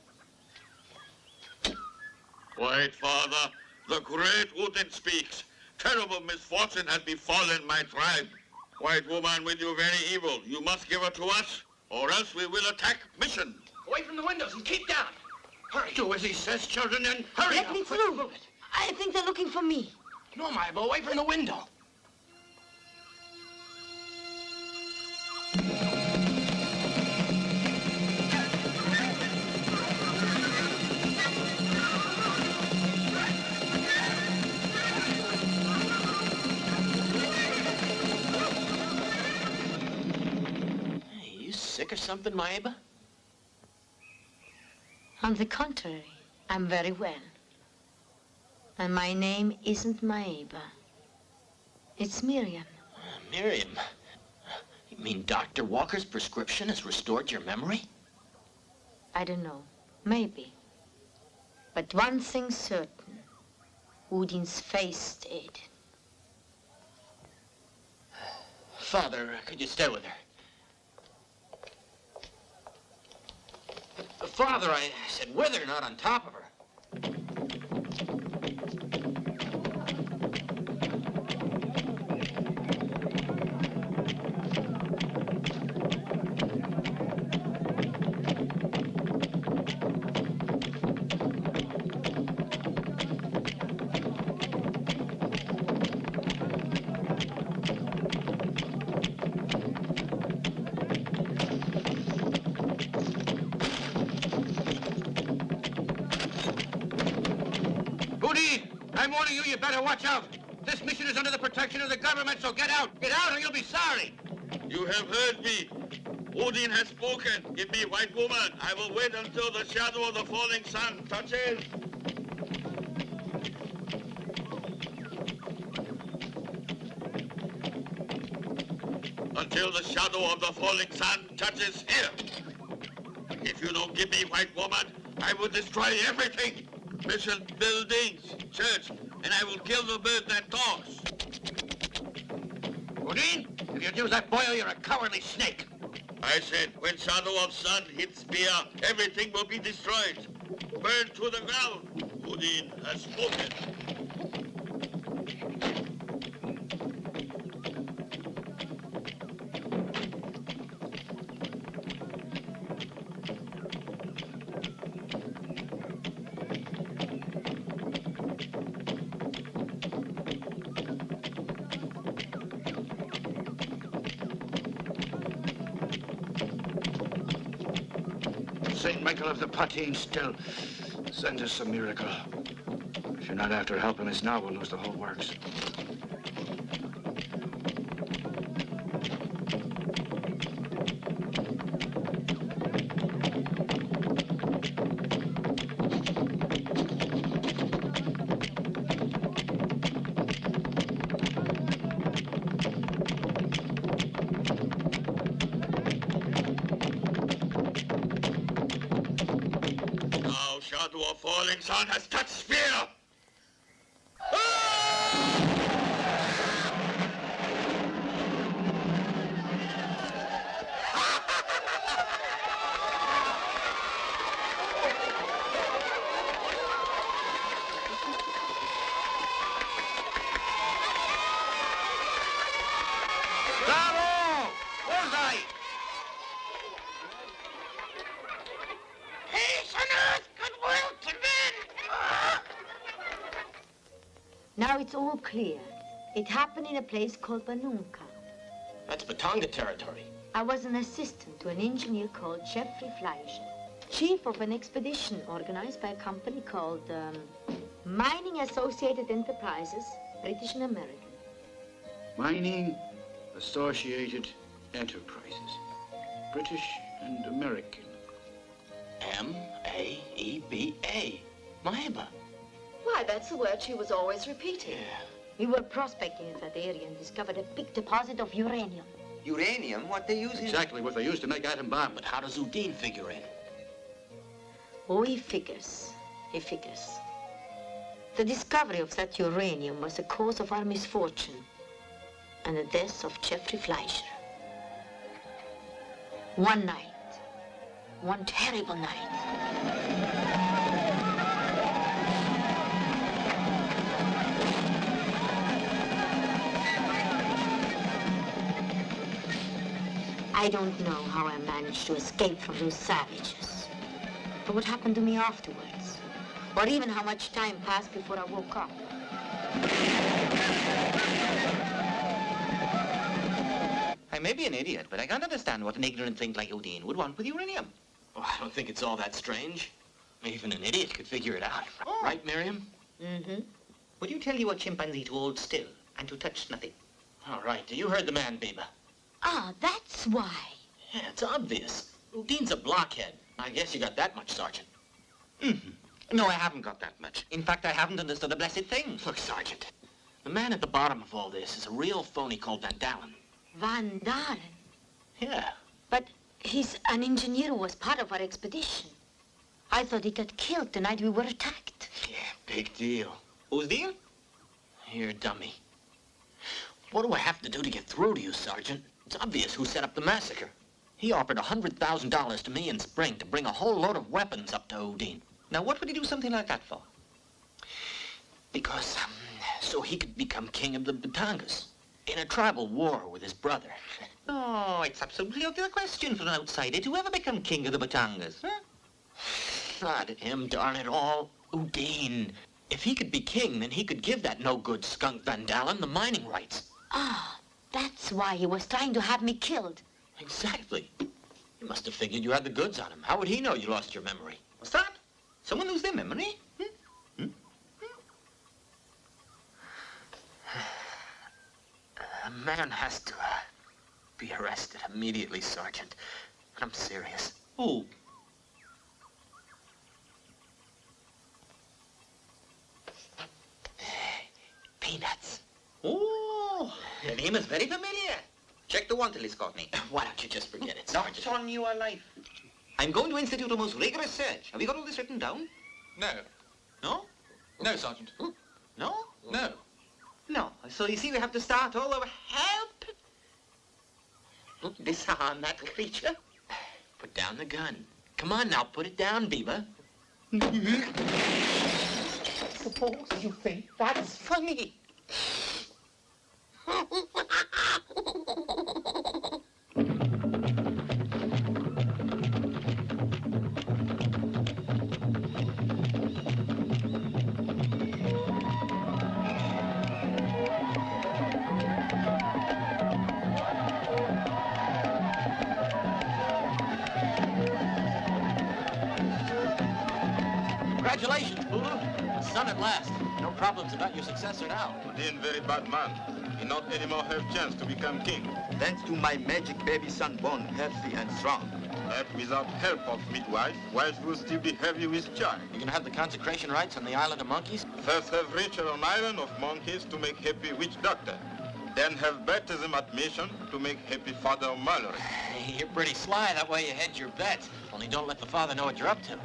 White Father, the great Woden speaks. Terrible misfortune has befallen my tribe. White woman with you very evil. You must give her to us, or else we will attack mission. Away from the windows and keep down. Hurry. Do as he says, children, and hurry Let up. me through. I think they're looking for me. No, Maiba, away from the window. Sick or something, Maiba? On the contrary, I'm very well. And my name isn't Maiba. It's Miriam. Miriam? You mean Dr. Walker's prescription has restored your memory? I don't know. Maybe. But one thing's certain. Udin's face did. Father, could you stay with her? Father, I said with her, not on top of her. I'm warning you, you better watch out. This mission is under the protection of the government, so get out. Get out or you'll be sorry. You have heard me. Odin has spoken. Give me white woman. I will wait until the shadow of the falling sun touches. Until the shadow of the falling sun touches here. If you don't give me white woman, I will destroy everything. Mission, buildings, church, and I will kill the bird that talks. Odin, if you use that boil, you're a cowardly snake. I said, when shadow of sun hits spear, everything will be destroyed. Burned to the ground. Odin has spoken. St. Michael of the Patin still send us a miracle. If you're not after helping us now, we'll lose the whole works. Shadow of falling sun has touched spear! Bravo! Bullseye! Peace on earth, goodwill to men! Now it's all clear. It happened in a place called Banunka. That's Batonga territory. I was an assistant to an engineer called Jeffrey Fleischer, chief of an expedition organized by a company called Mining Associated Enterprises, British and American. Mining Associated Enterprises, British and American. M-A-E-B-A. Maiba. Why, that's the word she was always repeating. We were prospecting in that area and discovered a big deposit of uranium. Uranium? What they use? Exactly what they used to make atom bomb. But how does Udine figure in? Oh, he figures. He figures. The discovery of that uranium was the cause of our misfortune and the death of Jeffrey Fleischer. One night. One terrible night. I don't know how I managed to escape from those savages, or what happened to me afterwards, or even how much time passed before I woke up. I may be an idiot, but I can't understand what an ignorant thing like Udine would want with uranium. Oh, I don't think it's all that strange. Even an idiot could figure it out. Oh. Right, Miriam? Mm-hmm. Would you tell your chimpanzee to hold still and to touch nothing? All right, you heard the man, Biba. Ah, that's why. Yeah, it's obvious. Udine's a blockhead. I guess you got that much, Sergeant. Mm-hmm. No, I haven't got that much. In fact, I haven't understood a blessed thing. Look, Sergeant, the man at the bottom of all this is a real phony called Van Dalen. Van Dalen? Yeah. But he's an engineer who was part of our expedition. I thought he got killed the night we were attacked. Yeah, big deal. Whose deal? Here, dummy. What do I have to do to get through to you, Sergeant? It's obvious who set up the massacre. He offered $100,000 to me in spring to bring a whole load of weapons up to Udine. Now, what would he do something like that for? Because, so he could become king of the Batangas in a tribal war with his brother. Oh, it's absolutely out of the question for an outsider to ever become king of the Batangas, huh? Not him, darn it all. Udine. If he could be king, then he could give that no-good skunk Van Dalen the mining rights. Ah, that's why he was trying to have me killed. Exactly. He must have figured you had the goods on him. How would he know you lost your memory? What's that? Someone lose their memory? A man has to be arrested immediately, Sergeant. But I'm serious. Who? Peanuts. Oh, the name is very familiar. Check the wanted list, Courtney. Why don't you just forget it, Not Sergeant? on your life. I'm going to institute a most rigorous search. Have you got all this written down? No. No? No, Sergeant. No? No. No. So you see, we have to start all over. Help! Disarm that creature. Put down the gun. Come on now, put it down, Biba. Suppose you think that's funny. Congratulations, Bulu. Son at last. No problems about your successor now. Udine very bad man. He not anymore have chance to become king. Thanks to my magic baby son born healthy and strong. But without help of midwife, wife will still be heavy with child. You gonna have the consecration rites on the island of monkeys? First have ritual on island of monkeys to make happy witch doctor. Then have baptism at mission to make happy father of Mallory. You're pretty sly. That way you hedge your bet. Only don't let the father know what you're up to.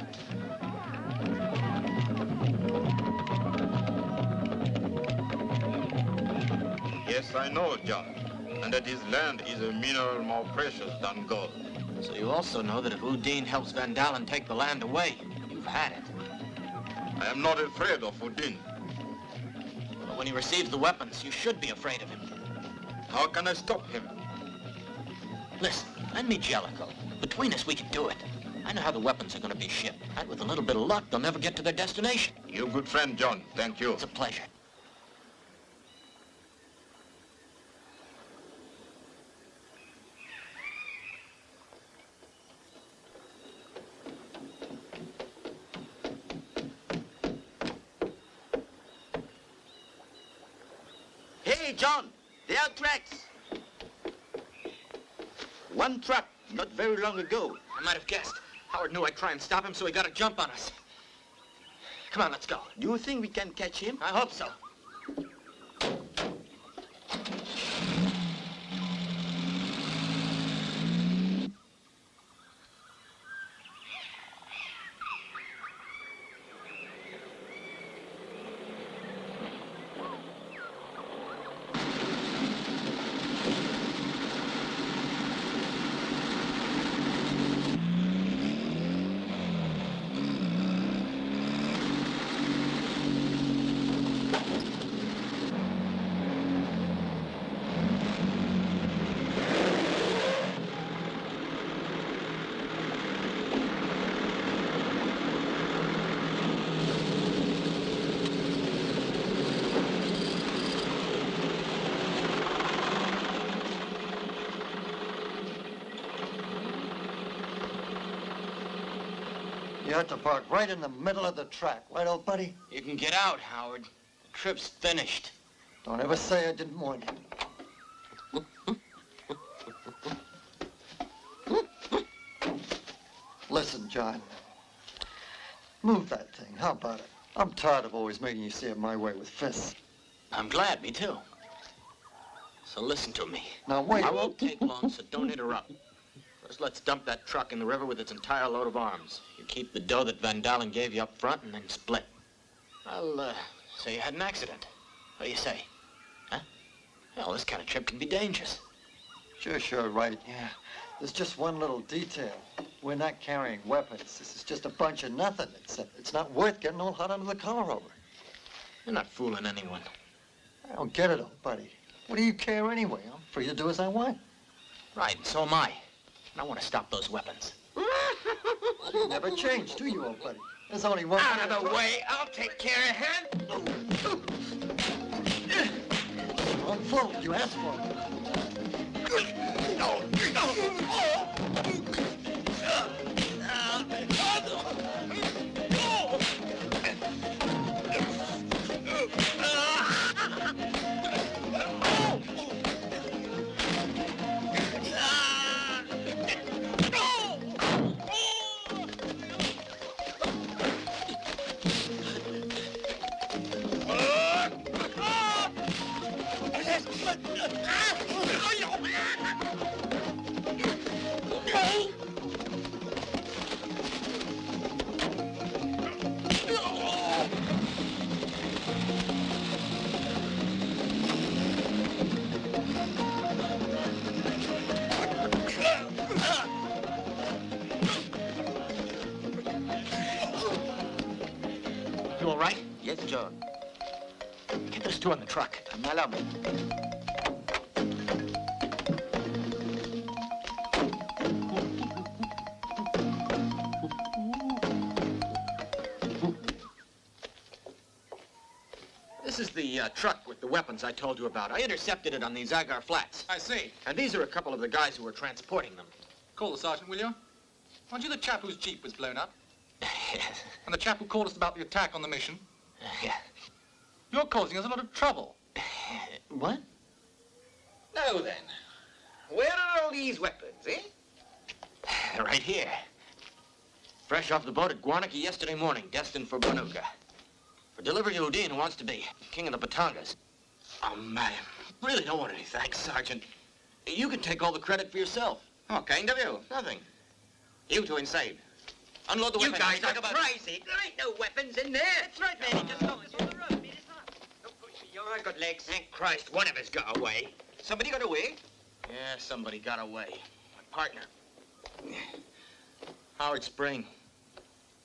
Yes, I know, John. And that his land is a mineral more precious than gold. So you also know that if Udine helps Van Dalen take the land away, you've had it. I am not afraid of Udine. But when he receives the weapons, you should be afraid of him. How can I stop him? Listen, lend me Jellicoe. Between us, we can do it. I know how the weapons are going to be shipped. And with a little bit of luck, they'll never get to their destination. You good friend, John. Thank you. It's a pleasure. Hey, John, there are tracks. One truck, not very long ago. I might have guessed. Howard knew I'd try and stop him, so he got a jump on us. Come on, let's go. Do you think we can catch him? I hope so. You have to park right in the middle of the track, right, old buddy? You can get out, Howard. The trip's finished. Don't ever say I didn't warn you. Listen, John. Move that thing. How about it? I'm tired of always making you see it my way with fists. I'm glad, me too. So listen to me. Now, wait. I won't take long, so don't interrupt. First, let's dump that truck in the river with its entire load of arms. You keep the dough that Van Dalen gave you up front, and then split. I'll, say you had an accident. What do you say? Huh? Hell, this kind of trip can be dangerous. Sure, right, yeah. There's just one little detail. We're not carrying weapons. This is just a bunch of nothing. It's not worth getting all hot under the collar over. You're not fooling anyone. I don't get it, old buddy. What do you care anyway? I'm free to do as I want. Right, and so am I. And I want to stop those weapons. You never change, do you, old buddy? There's only one... Out of the way! I'll take care of him! Wrong fault. You asked for it. No! You all right? Yes, John. Get those two on the truck. Malamo. This is the truck with the weapons I told you about. I intercepted it on these Agar Flats. I see. And these are a couple of the guys who were transporting them. Call the sergeant, will you? Aren't you the chap whose jeep was blown up? And the chap who called us about the attack on the mission? Yeah. You're causing us a lot of trouble. What? Now then, where are all these weapons, eh? Right here. Fresh off the boat at Guernica yesterday morning, destined for Bunuka. For delivery to Udine, who wants to be king of the Batangas. Oh, man. Really don't want any thanks, Sergeant. You can take all the credit for yourself. Oh, kind of you. Nothing. You two inside. Unload the You weapons. guys Talk are about crazy. There ain't no weapons in there. That's right, Manny. Just go. It's on the road. Meet us half. Don't push me. I've got legs. Thank Christ, one of us got away. Somebody got away? Yeah, somebody got away. My partner. Howard Spring.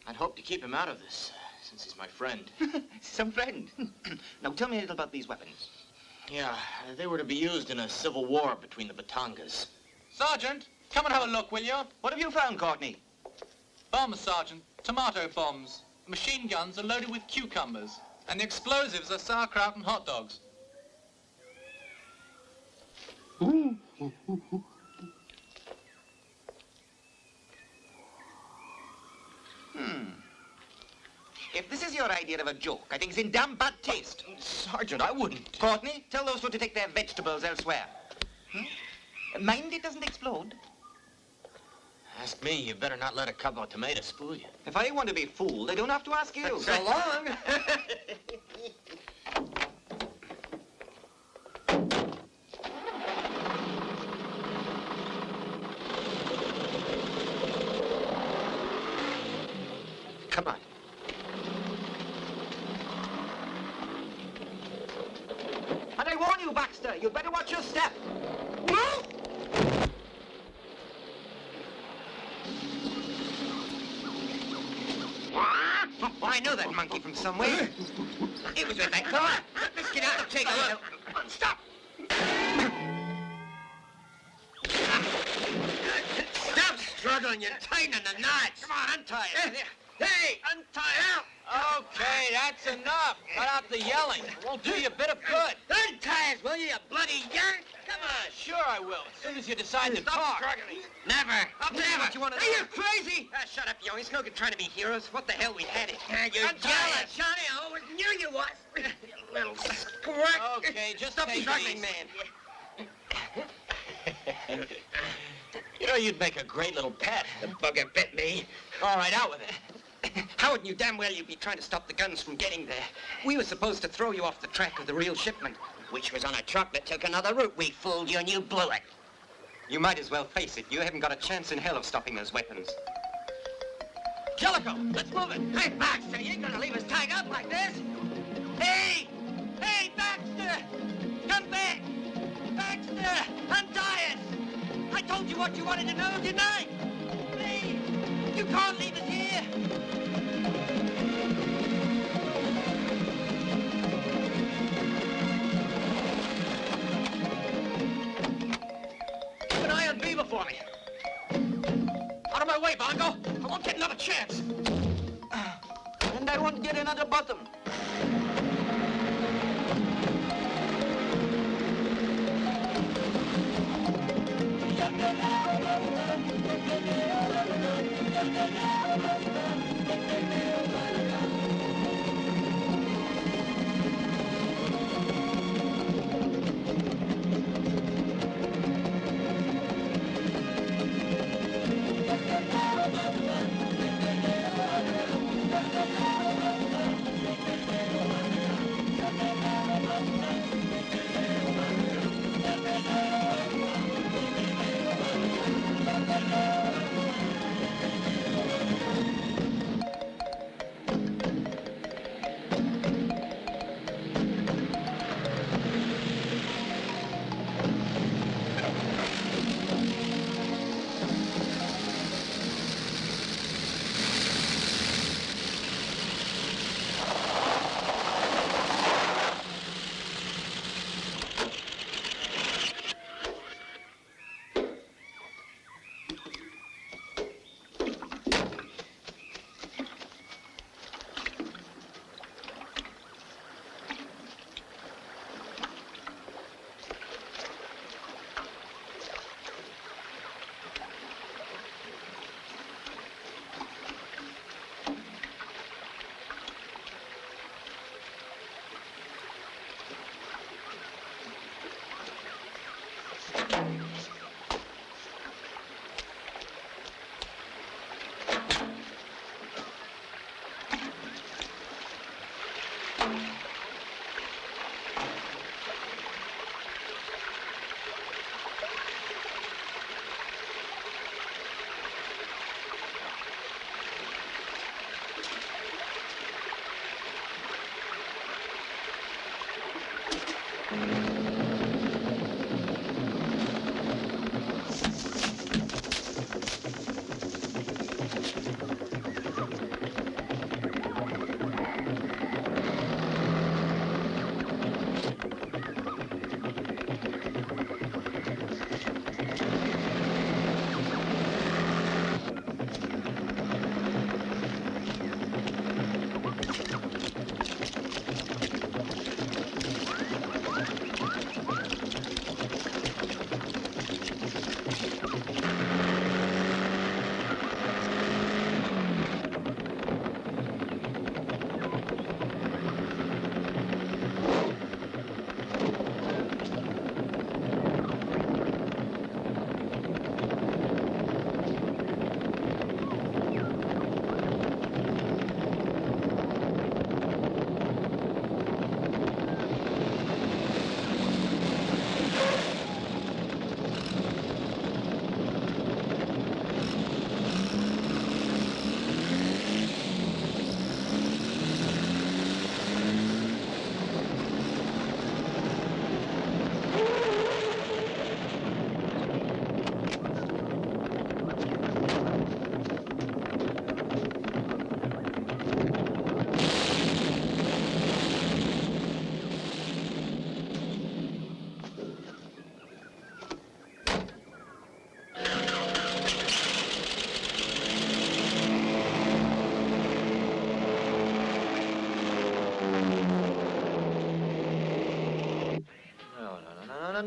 I'd hoped to keep him out of this, since he's my friend. Some friend. Now tell me a little about these weapons. Yeah, they were to be used in a civil war between the Batangas. Sergeant, come and have a look, will you? What have you found, Courtney? Bombs, Sergeant. Tomato bombs. Machine guns are loaded with cucumbers. And the explosives are sauerkraut and hot dogs. If this is your idea of a joke, I think it's in damn bad taste. Sergeant, I wouldn't. Courtney, tell those two to take their vegetables elsewhere. Mind it doesn't explode. Ask me, you better not let a cup of tomatoes fool you. If I want to be fooled, I don't have to ask you. So long. Come on. And I warn you, Baxter, you'd better watch your step. Oh, I know that monkey from somewhere. It was with that car. Let's get out and take a look. Stop! Stop struggling, you're tightening the knots. Come on, untie it. Hey, untie it. Okay, that's enough. Cut out the yelling. It won't do you a bit of good. Untie us, will you, you bloody yank? Come on, sure I will. As soon as you decide to talk. Struggling. Never. I'll tell you what you want to do. Are you crazy? Shut up, yo. It's no good trying to be heroes. What the hell, we had it. You're jealous, Johnny. I always knew you was. You little squirt. Okay, just stop take it struggling, easy. man. You know, you'd make a great little pet. The bugger bit me. All right, out with it. Howard knew damn well you'd be trying to stop the guns from getting there. We were supposed to throw you off the track of the real shipment, which was on a truck that took another route. We fooled you and you blew it. You might as well face it. You haven't got a chance in hell of stopping those weapons. Jellicoe, let's move it. Hey, Baxter, you ain't gonna leave us tied up like this. Hey! Hey, Baxter! Come back! Baxter, untie us! I told you what you wanted to know, didn't I? Please, you can't leave us here. Keep an eye on Beaver for me. Out of my way, Bongo. I won't get another chance. And I won't get another bottom.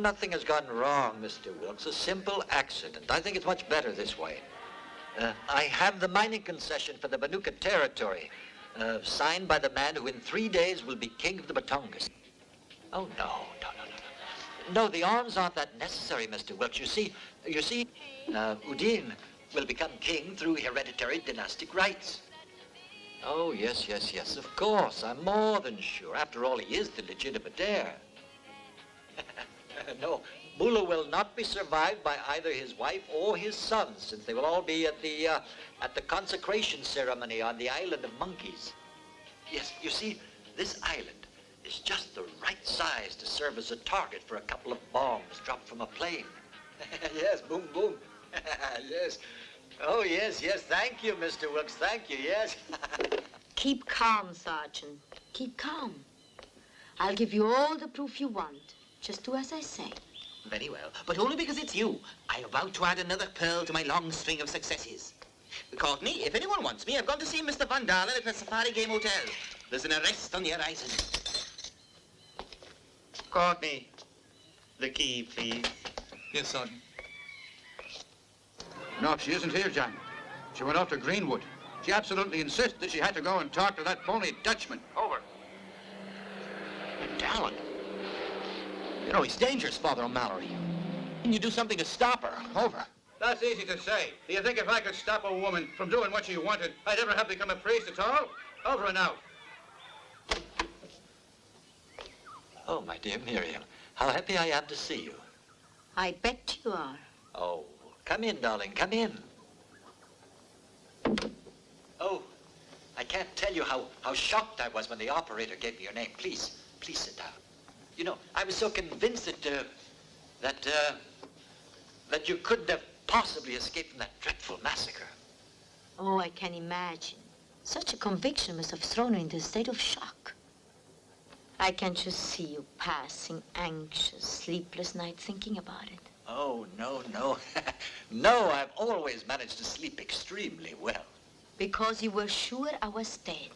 nothing has gone wrong, Mr. Wilkes. A simple accident. I think it's much better this way. I have the mining concession for the Banuka territory, signed by the man who in 3 days will be king of the Batongas. Oh, no. No, the arms aren't that necessary, Mr. Wilkes. You see, Udine will become king through hereditary dynastic rights. Oh, yes, of course. I'm more than sure. After all, he is the legitimate heir. No, Bula will not be survived by either his wife or his sons, since they will all be at the consecration ceremony on the island of monkeys. Yes, you see, this island is just the right size to serve as a target for a couple of bombs dropped from a plane. Yes, boom, boom. Yes. Oh, yes, thank you, Mr. Wilkes, thank you, yes. Keep calm, Sergeant. Keep calm. I'll give you all the proof you want. Just do as I say. Very well, but only because it's you. I am about to add another pearl to my long string of successes. Courtney, if anyone wants me, I've gone to see Mr. Van Dalen at the Safari Game Hotel. There's an arrest on the horizon. Courtney, the key, please. Yes, Sergeant. No, she isn't here, John. She went off to Greenwood. She absolutely insists that she had to go and talk to that phony Dutchman. Over. Dalen? You know, he's dangerous, Father O'Mallory. Can you do something to stop her? Over. That's easy to say. Do you think if I could stop a woman from doing what she wanted, I'd ever have become a priest at all? Over and out. Oh, my dear Miriam, how happy I am to see you. I bet you are. Oh, come in, darling, come in. Oh, I can't tell you how shocked I was when the operator gave me your name. Please sit down. You know, I was so convinced that you couldn't have possibly escaped from that dreadful massacre. Oh, I can imagine. Such a conviction must have thrown you into a state of shock. I can just see you passing anxious, sleepless nights thinking about it. Oh, no. No, I've always managed to sleep extremely well. Because you were sure I was dead.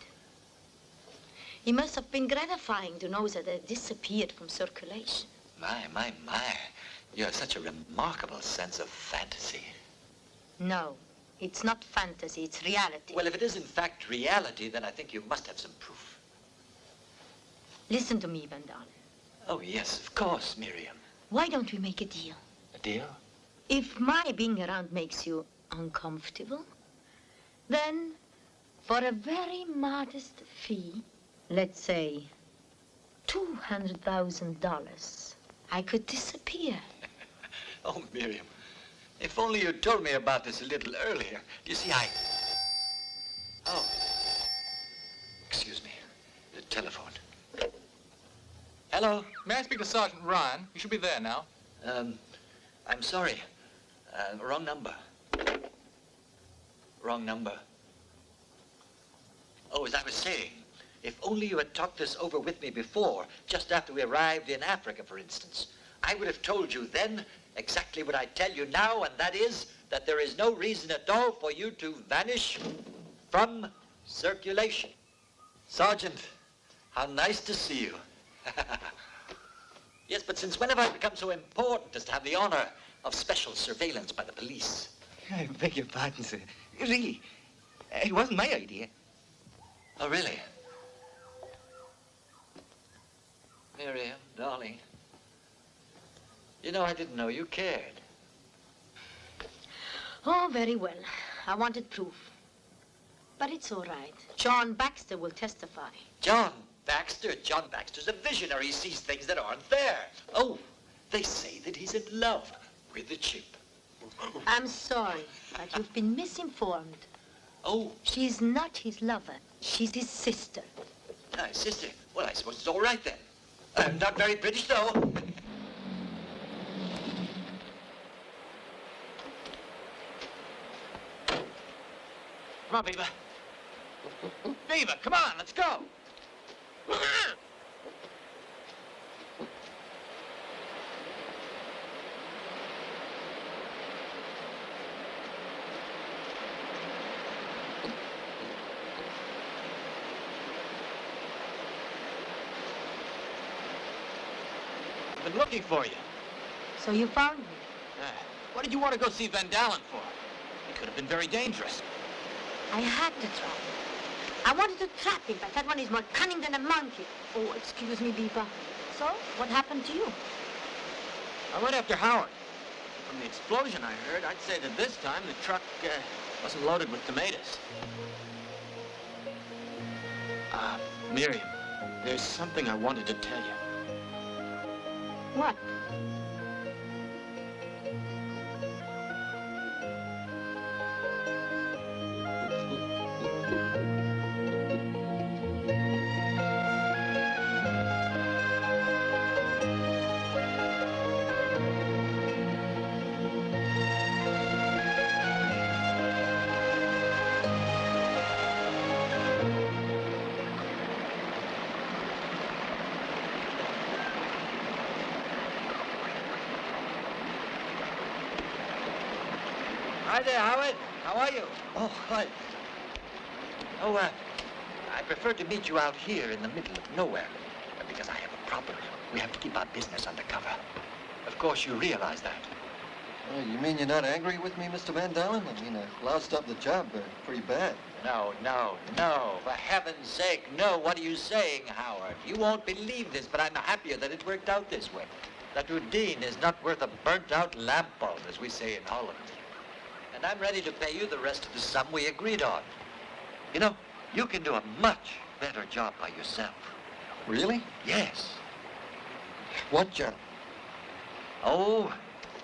It must have been gratifying to know that I disappeared from circulation. My. You have such a remarkable sense of fantasy. No, it's not fantasy, it's reality. Well, if it is in fact reality, then I think you must have some proof. Listen to me, Van Dalen. Oh, yes, of course, Miriam. Why don't we make a deal? A deal? If my being around makes you uncomfortable, then for a very modest fee, let's say $200,000, I could disappear. Oh, Miriam, if only you'd told me about this a little earlier. You see, Oh, excuse me, the telephone. Hello? May I speak to Sergeant Ryan? You should be there now. I'm sorry. Wrong number. Wrong number. Oh, as I was saying, if only you had talked this over with me before, just after we arrived in Africa, for instance, I would have told you then exactly what I tell you now, and that is that there is no reason at all for you to vanish from circulation. Sergeant, how nice to see you. Yes, but since when have I become so important as to have the honor of special surveillance by the police? I beg your pardon, sir. Really, it wasn't my idea. Oh, really? Miriam, darling, you know, I didn't know you cared. Oh, very well. I wanted proof. But it's all right. John Baxter will testify. John Baxter? John Baxter's a visionary. He sees things that aren't there. Oh, they say that he's in love with the chip. I'm sorry, but you've been misinformed. Oh. She's not his lover. She's his sister. My sister? Well, I suppose it's all right then. I'm not very British, though. Come on, Beaver. Beaver, come on, let's go. I've been looking for you. So you found me. What did you want to go see Van Dalen for? It could have been very dangerous. I had to try. I wanted to trap him, but that one is more cunning than a monkey. Oh, excuse me, Beaver. So, what happened to you? I went after Howard. From the explosion I heard, I'd say that this time the truck wasn't loaded with tomatoes. Miriam, there's something I wanted to tell you. What? Hi there, Howard. How are you? Oh, hi. Oh, I prefer to meet you out here in the middle of nowhere because I have a problem. We have to keep our business undercover. Of course, you realize that. Oh, you mean you're not angry with me, Mr. Van Dalen? I mean, I loused up the job pretty bad. No. For heaven's sake, no. What are you saying, Howard? You won't believe this, but I'm happier that it worked out this way. That Udine is not worth a burnt-out lamp bulb, as we say in Holland. And I'm ready to pay you the rest of the sum we agreed on. You know, you can do a much better job by yourself. Really? Yes. What job? Oh,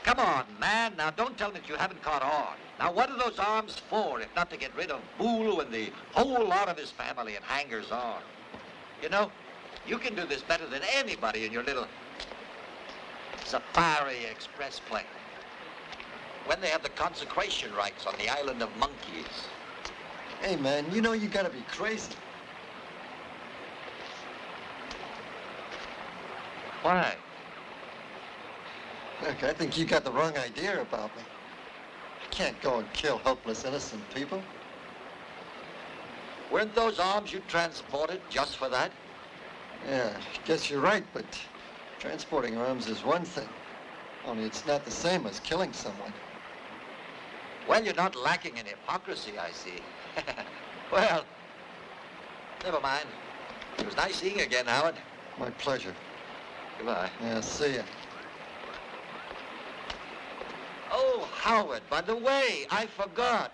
come on, man. Now, don't tell me that you haven't caught on. Now, what are those arms for, if not to get rid of Bulu and the whole lot of his family and hangers-on? You know, you can do this better than anybody in your little Safari Express plane. When they have the consecration rites on the island of monkeys. Hey, man, you know you gotta be crazy. Why? Look, I think you got the wrong idea about me. I can't go and kill helpless, innocent people. Weren't those arms you transported just for that? Yeah, I guess you're right, but transporting arms is one thing. Only it's not the same as killing someone. Well, you're not lacking in hypocrisy, I see. Well, never mind. It was nice seeing you again, Howard. My pleasure. Goodbye. Yeah, see ya. Oh, Howard, by the way, I forgot.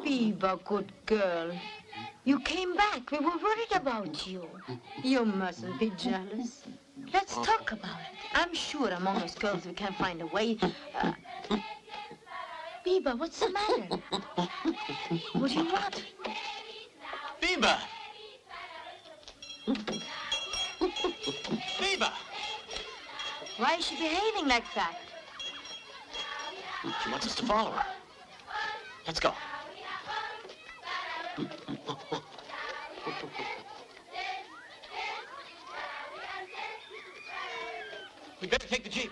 Beaver, good girl. You came back. We were worried about you. You mustn't be jealous. Let's talk about it. I'm sure among us girls we can find a way. Beaver, what's the matter? What do you want? Beaver! Beaver! Why is she behaving like that? She wants us to follow her. Let's go. We better take the Jeep.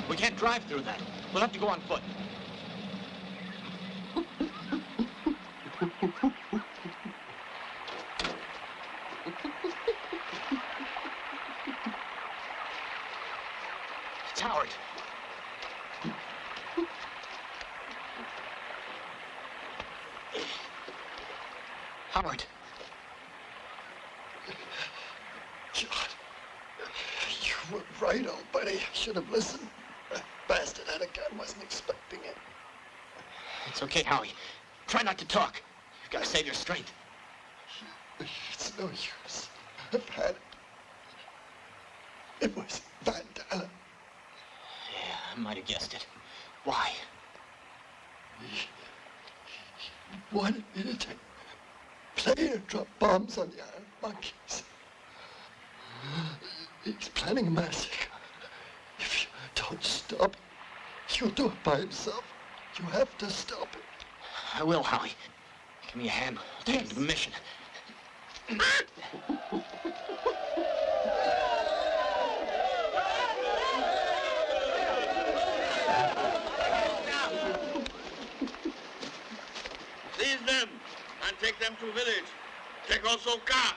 We can't drive through that. We'll have to go on foot. It's Howard. Howard. John, you were right, old buddy. I should have listened. That bastard had a gun, wasn't expecting it. It's okay, Howie. Try not to talk. You've got to save your strength. It's no use. I've had it. It was Vandana. Yeah, I might have guessed it. Why? He wanted me to take plane and drop bombs on the Iron Monkeys. He's planning a massacre. If you don't stop, he'll do it by himself. You have to stop it. I will, Howie. Give me a hand. I'll take him to the mission. Seize them and take them to village. Take also car.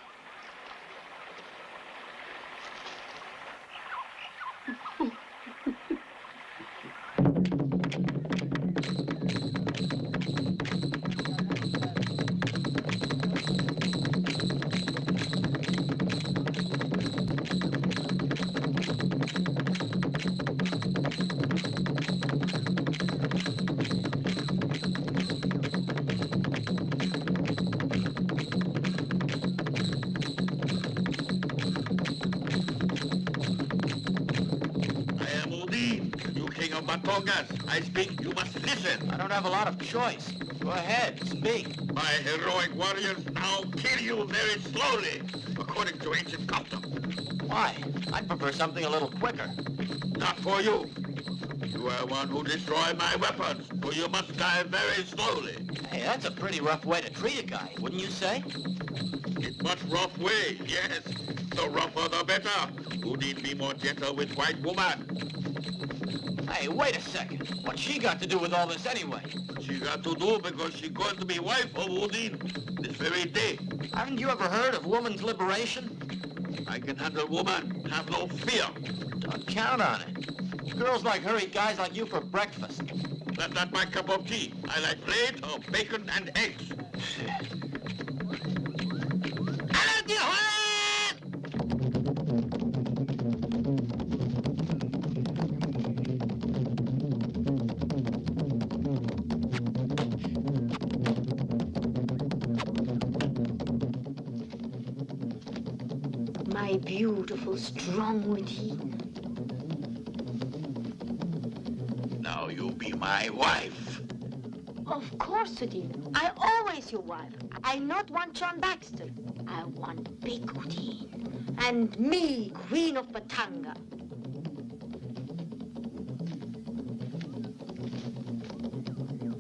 I speak, you must listen. I don't have a lot of choice. Go ahead, speak. My heroic warriors now kill you very slowly, according to ancient custom. Why? I'd prefer something a little quicker. Not for you. You are one who destroyed my weapons, so you must die very slowly. Hey, that's a pretty rough way to treat a guy, wouldn't you say? It's much rough way, yes. The rougher the better. You need be more gentle with white woman. Hey, wait a second. What's she got to do with all this anyway? She got to do because she's going to be wife of Udin this very day. Haven't you ever heard of woman's liberation? I can handle woman. Have no fear. Don't count on it. Girls like her eat guys like you for breakfast. That's not my cup of tea. I like plate of bacon and eggs. My beautiful, strong Udine. Now you be my wife. Of course, Udine. I always your wife. I not want John Baxter. I want big Udine. And me, Queen of Batanga.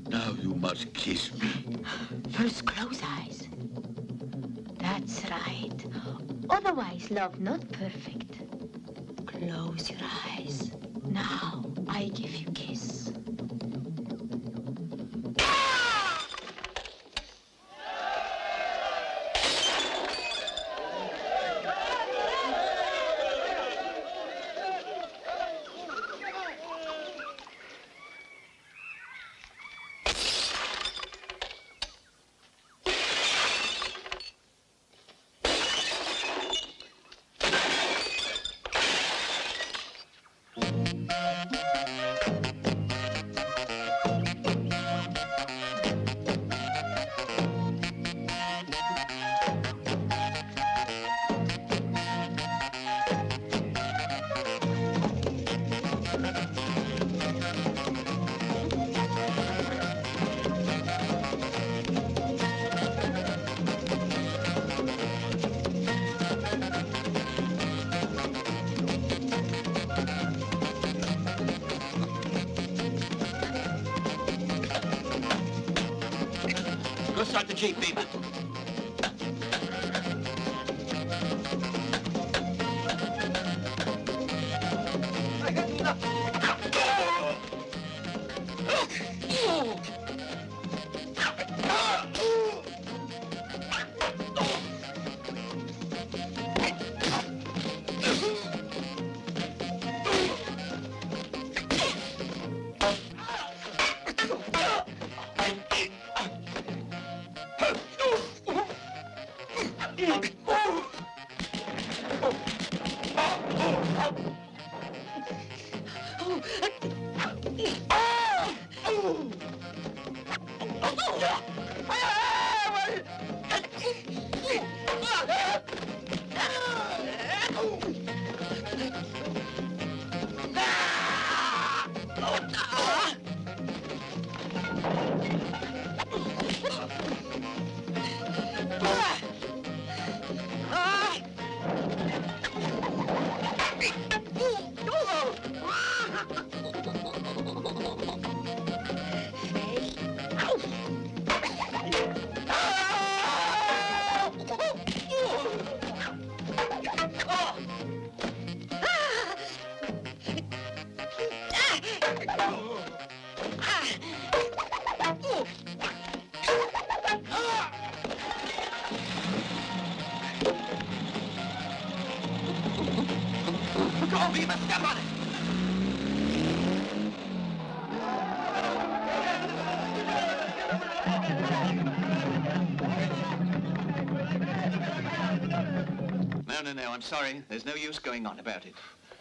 Now you must kiss me. First, close eyes. That's right. Otherwise, love not perfect. Close your eyes. Now, I give you kiss. Go start the Jeep, Beaver. Go, we must step on it! No, I'm sorry. There's no use going on about it.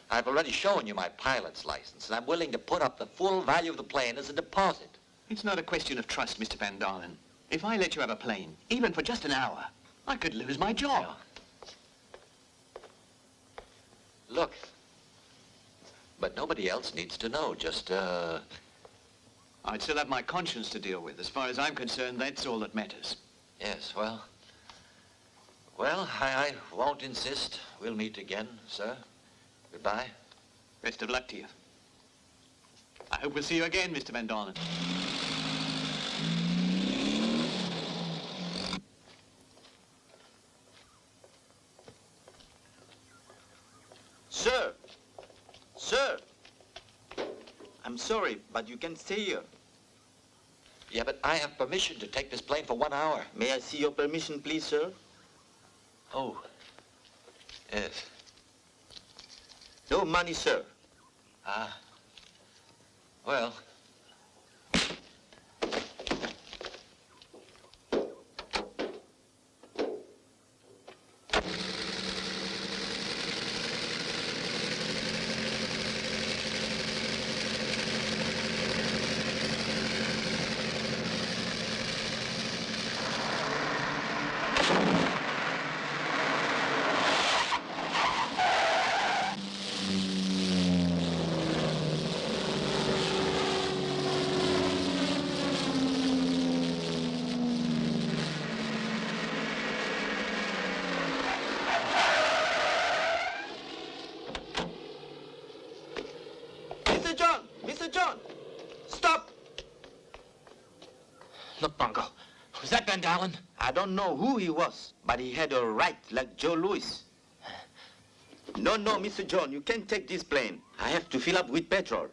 I've already shown you my pilot's license, and I'm willing to put up the full value of the plane as a deposit. It's not a question of trust, Mr. Van Dalen. If I let you have a plane, even for just an hour, I could lose my job. Look. But nobody else needs to know, just, I'd still have my conscience to deal with. As far as I'm concerned, that's all that matters. Yes, well... Well, I won't insist. We'll meet again, sir. Goodbye. Best of luck to you. I hope we'll see you again, Mr. Van Dalen. Sir! Sir! I'm sorry, but you can stay here. Yeah, but I have permission to take this plane for 1 hour. May I see your permission, please, sir? Oh. Yes. No money, sir. Ah. Well. Mr. John! Stop! Look, Bungo, was that Van Dalen? I don't know who he was, but he had a right like Joe Louis. No, Mr. John, you can't take this plane. I have to fill up with petrol.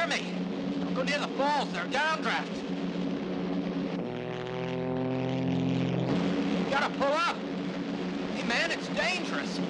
hear me? Don't go near the falls. They're downdrafts. You gotta pull up. Hey, man, it's dangerous.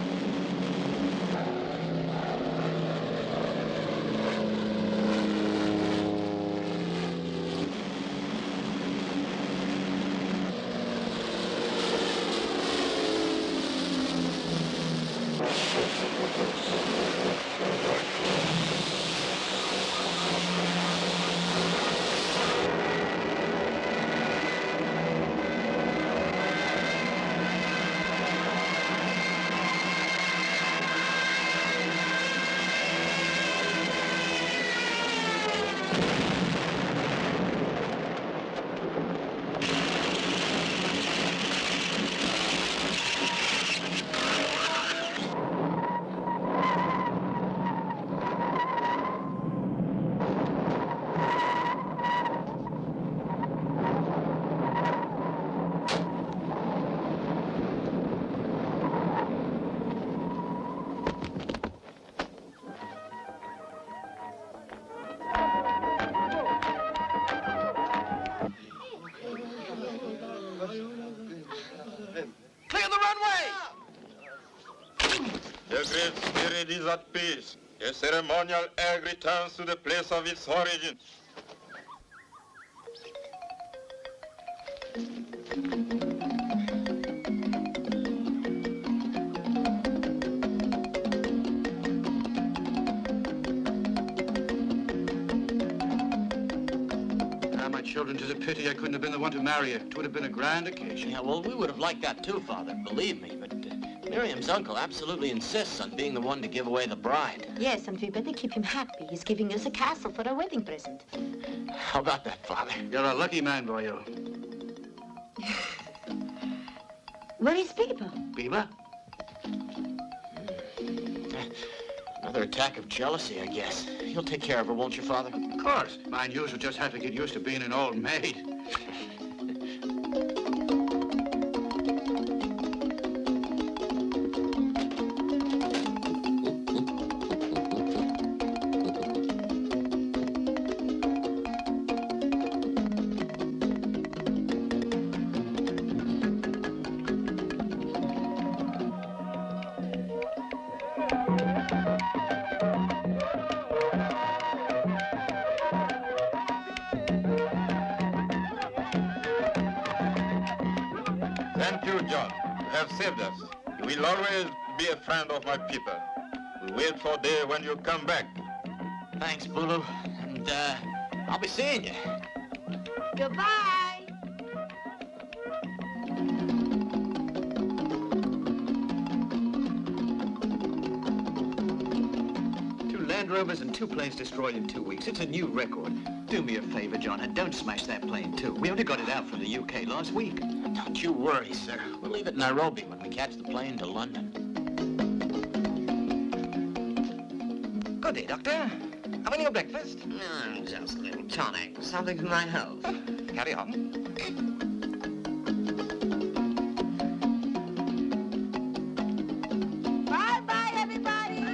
The Great Spirit is at peace. The ceremonial egg returns to the place of its origin. My children, 'tis a pity I couldn't have been the one to marry you. It would have been a grand occasion. Yeah, well, we would have liked that too, Father, believe me, but Miriam's uncle absolutely insists on being the one to give away the bride. Yes, and we better keep him happy. He's giving us a castle for a wedding present. How about that, Father? You're a lucky man, boyo. Where is Biba? Biba? Another attack of jealousy, I guess. You'll take care of her, won't you, Father? Of course. Mind you will just have to get used to being an old maid. Thank you, John. You have saved us. You will always be a friend of my people. We wait for the day when you come back. Thanks, Bruno. And, I'll be seeing you. Goodbye. Two Land Rovers and two planes destroyed in 2 weeks. It's a new record. Do me a favor, John, and don't smash that plane, too. We only got it out from the UK last week. Don't you worry, sir. We'll leave it in Nairobi when we catch the plane to London. Good day, Doctor. Having your breakfast? Just a little tonic. Something for my health. Carry on. Bye-bye, everybody.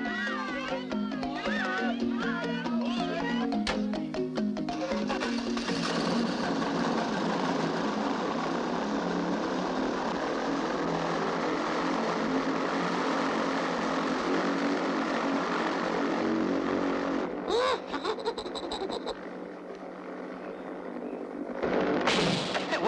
Hey,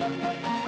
Thank you.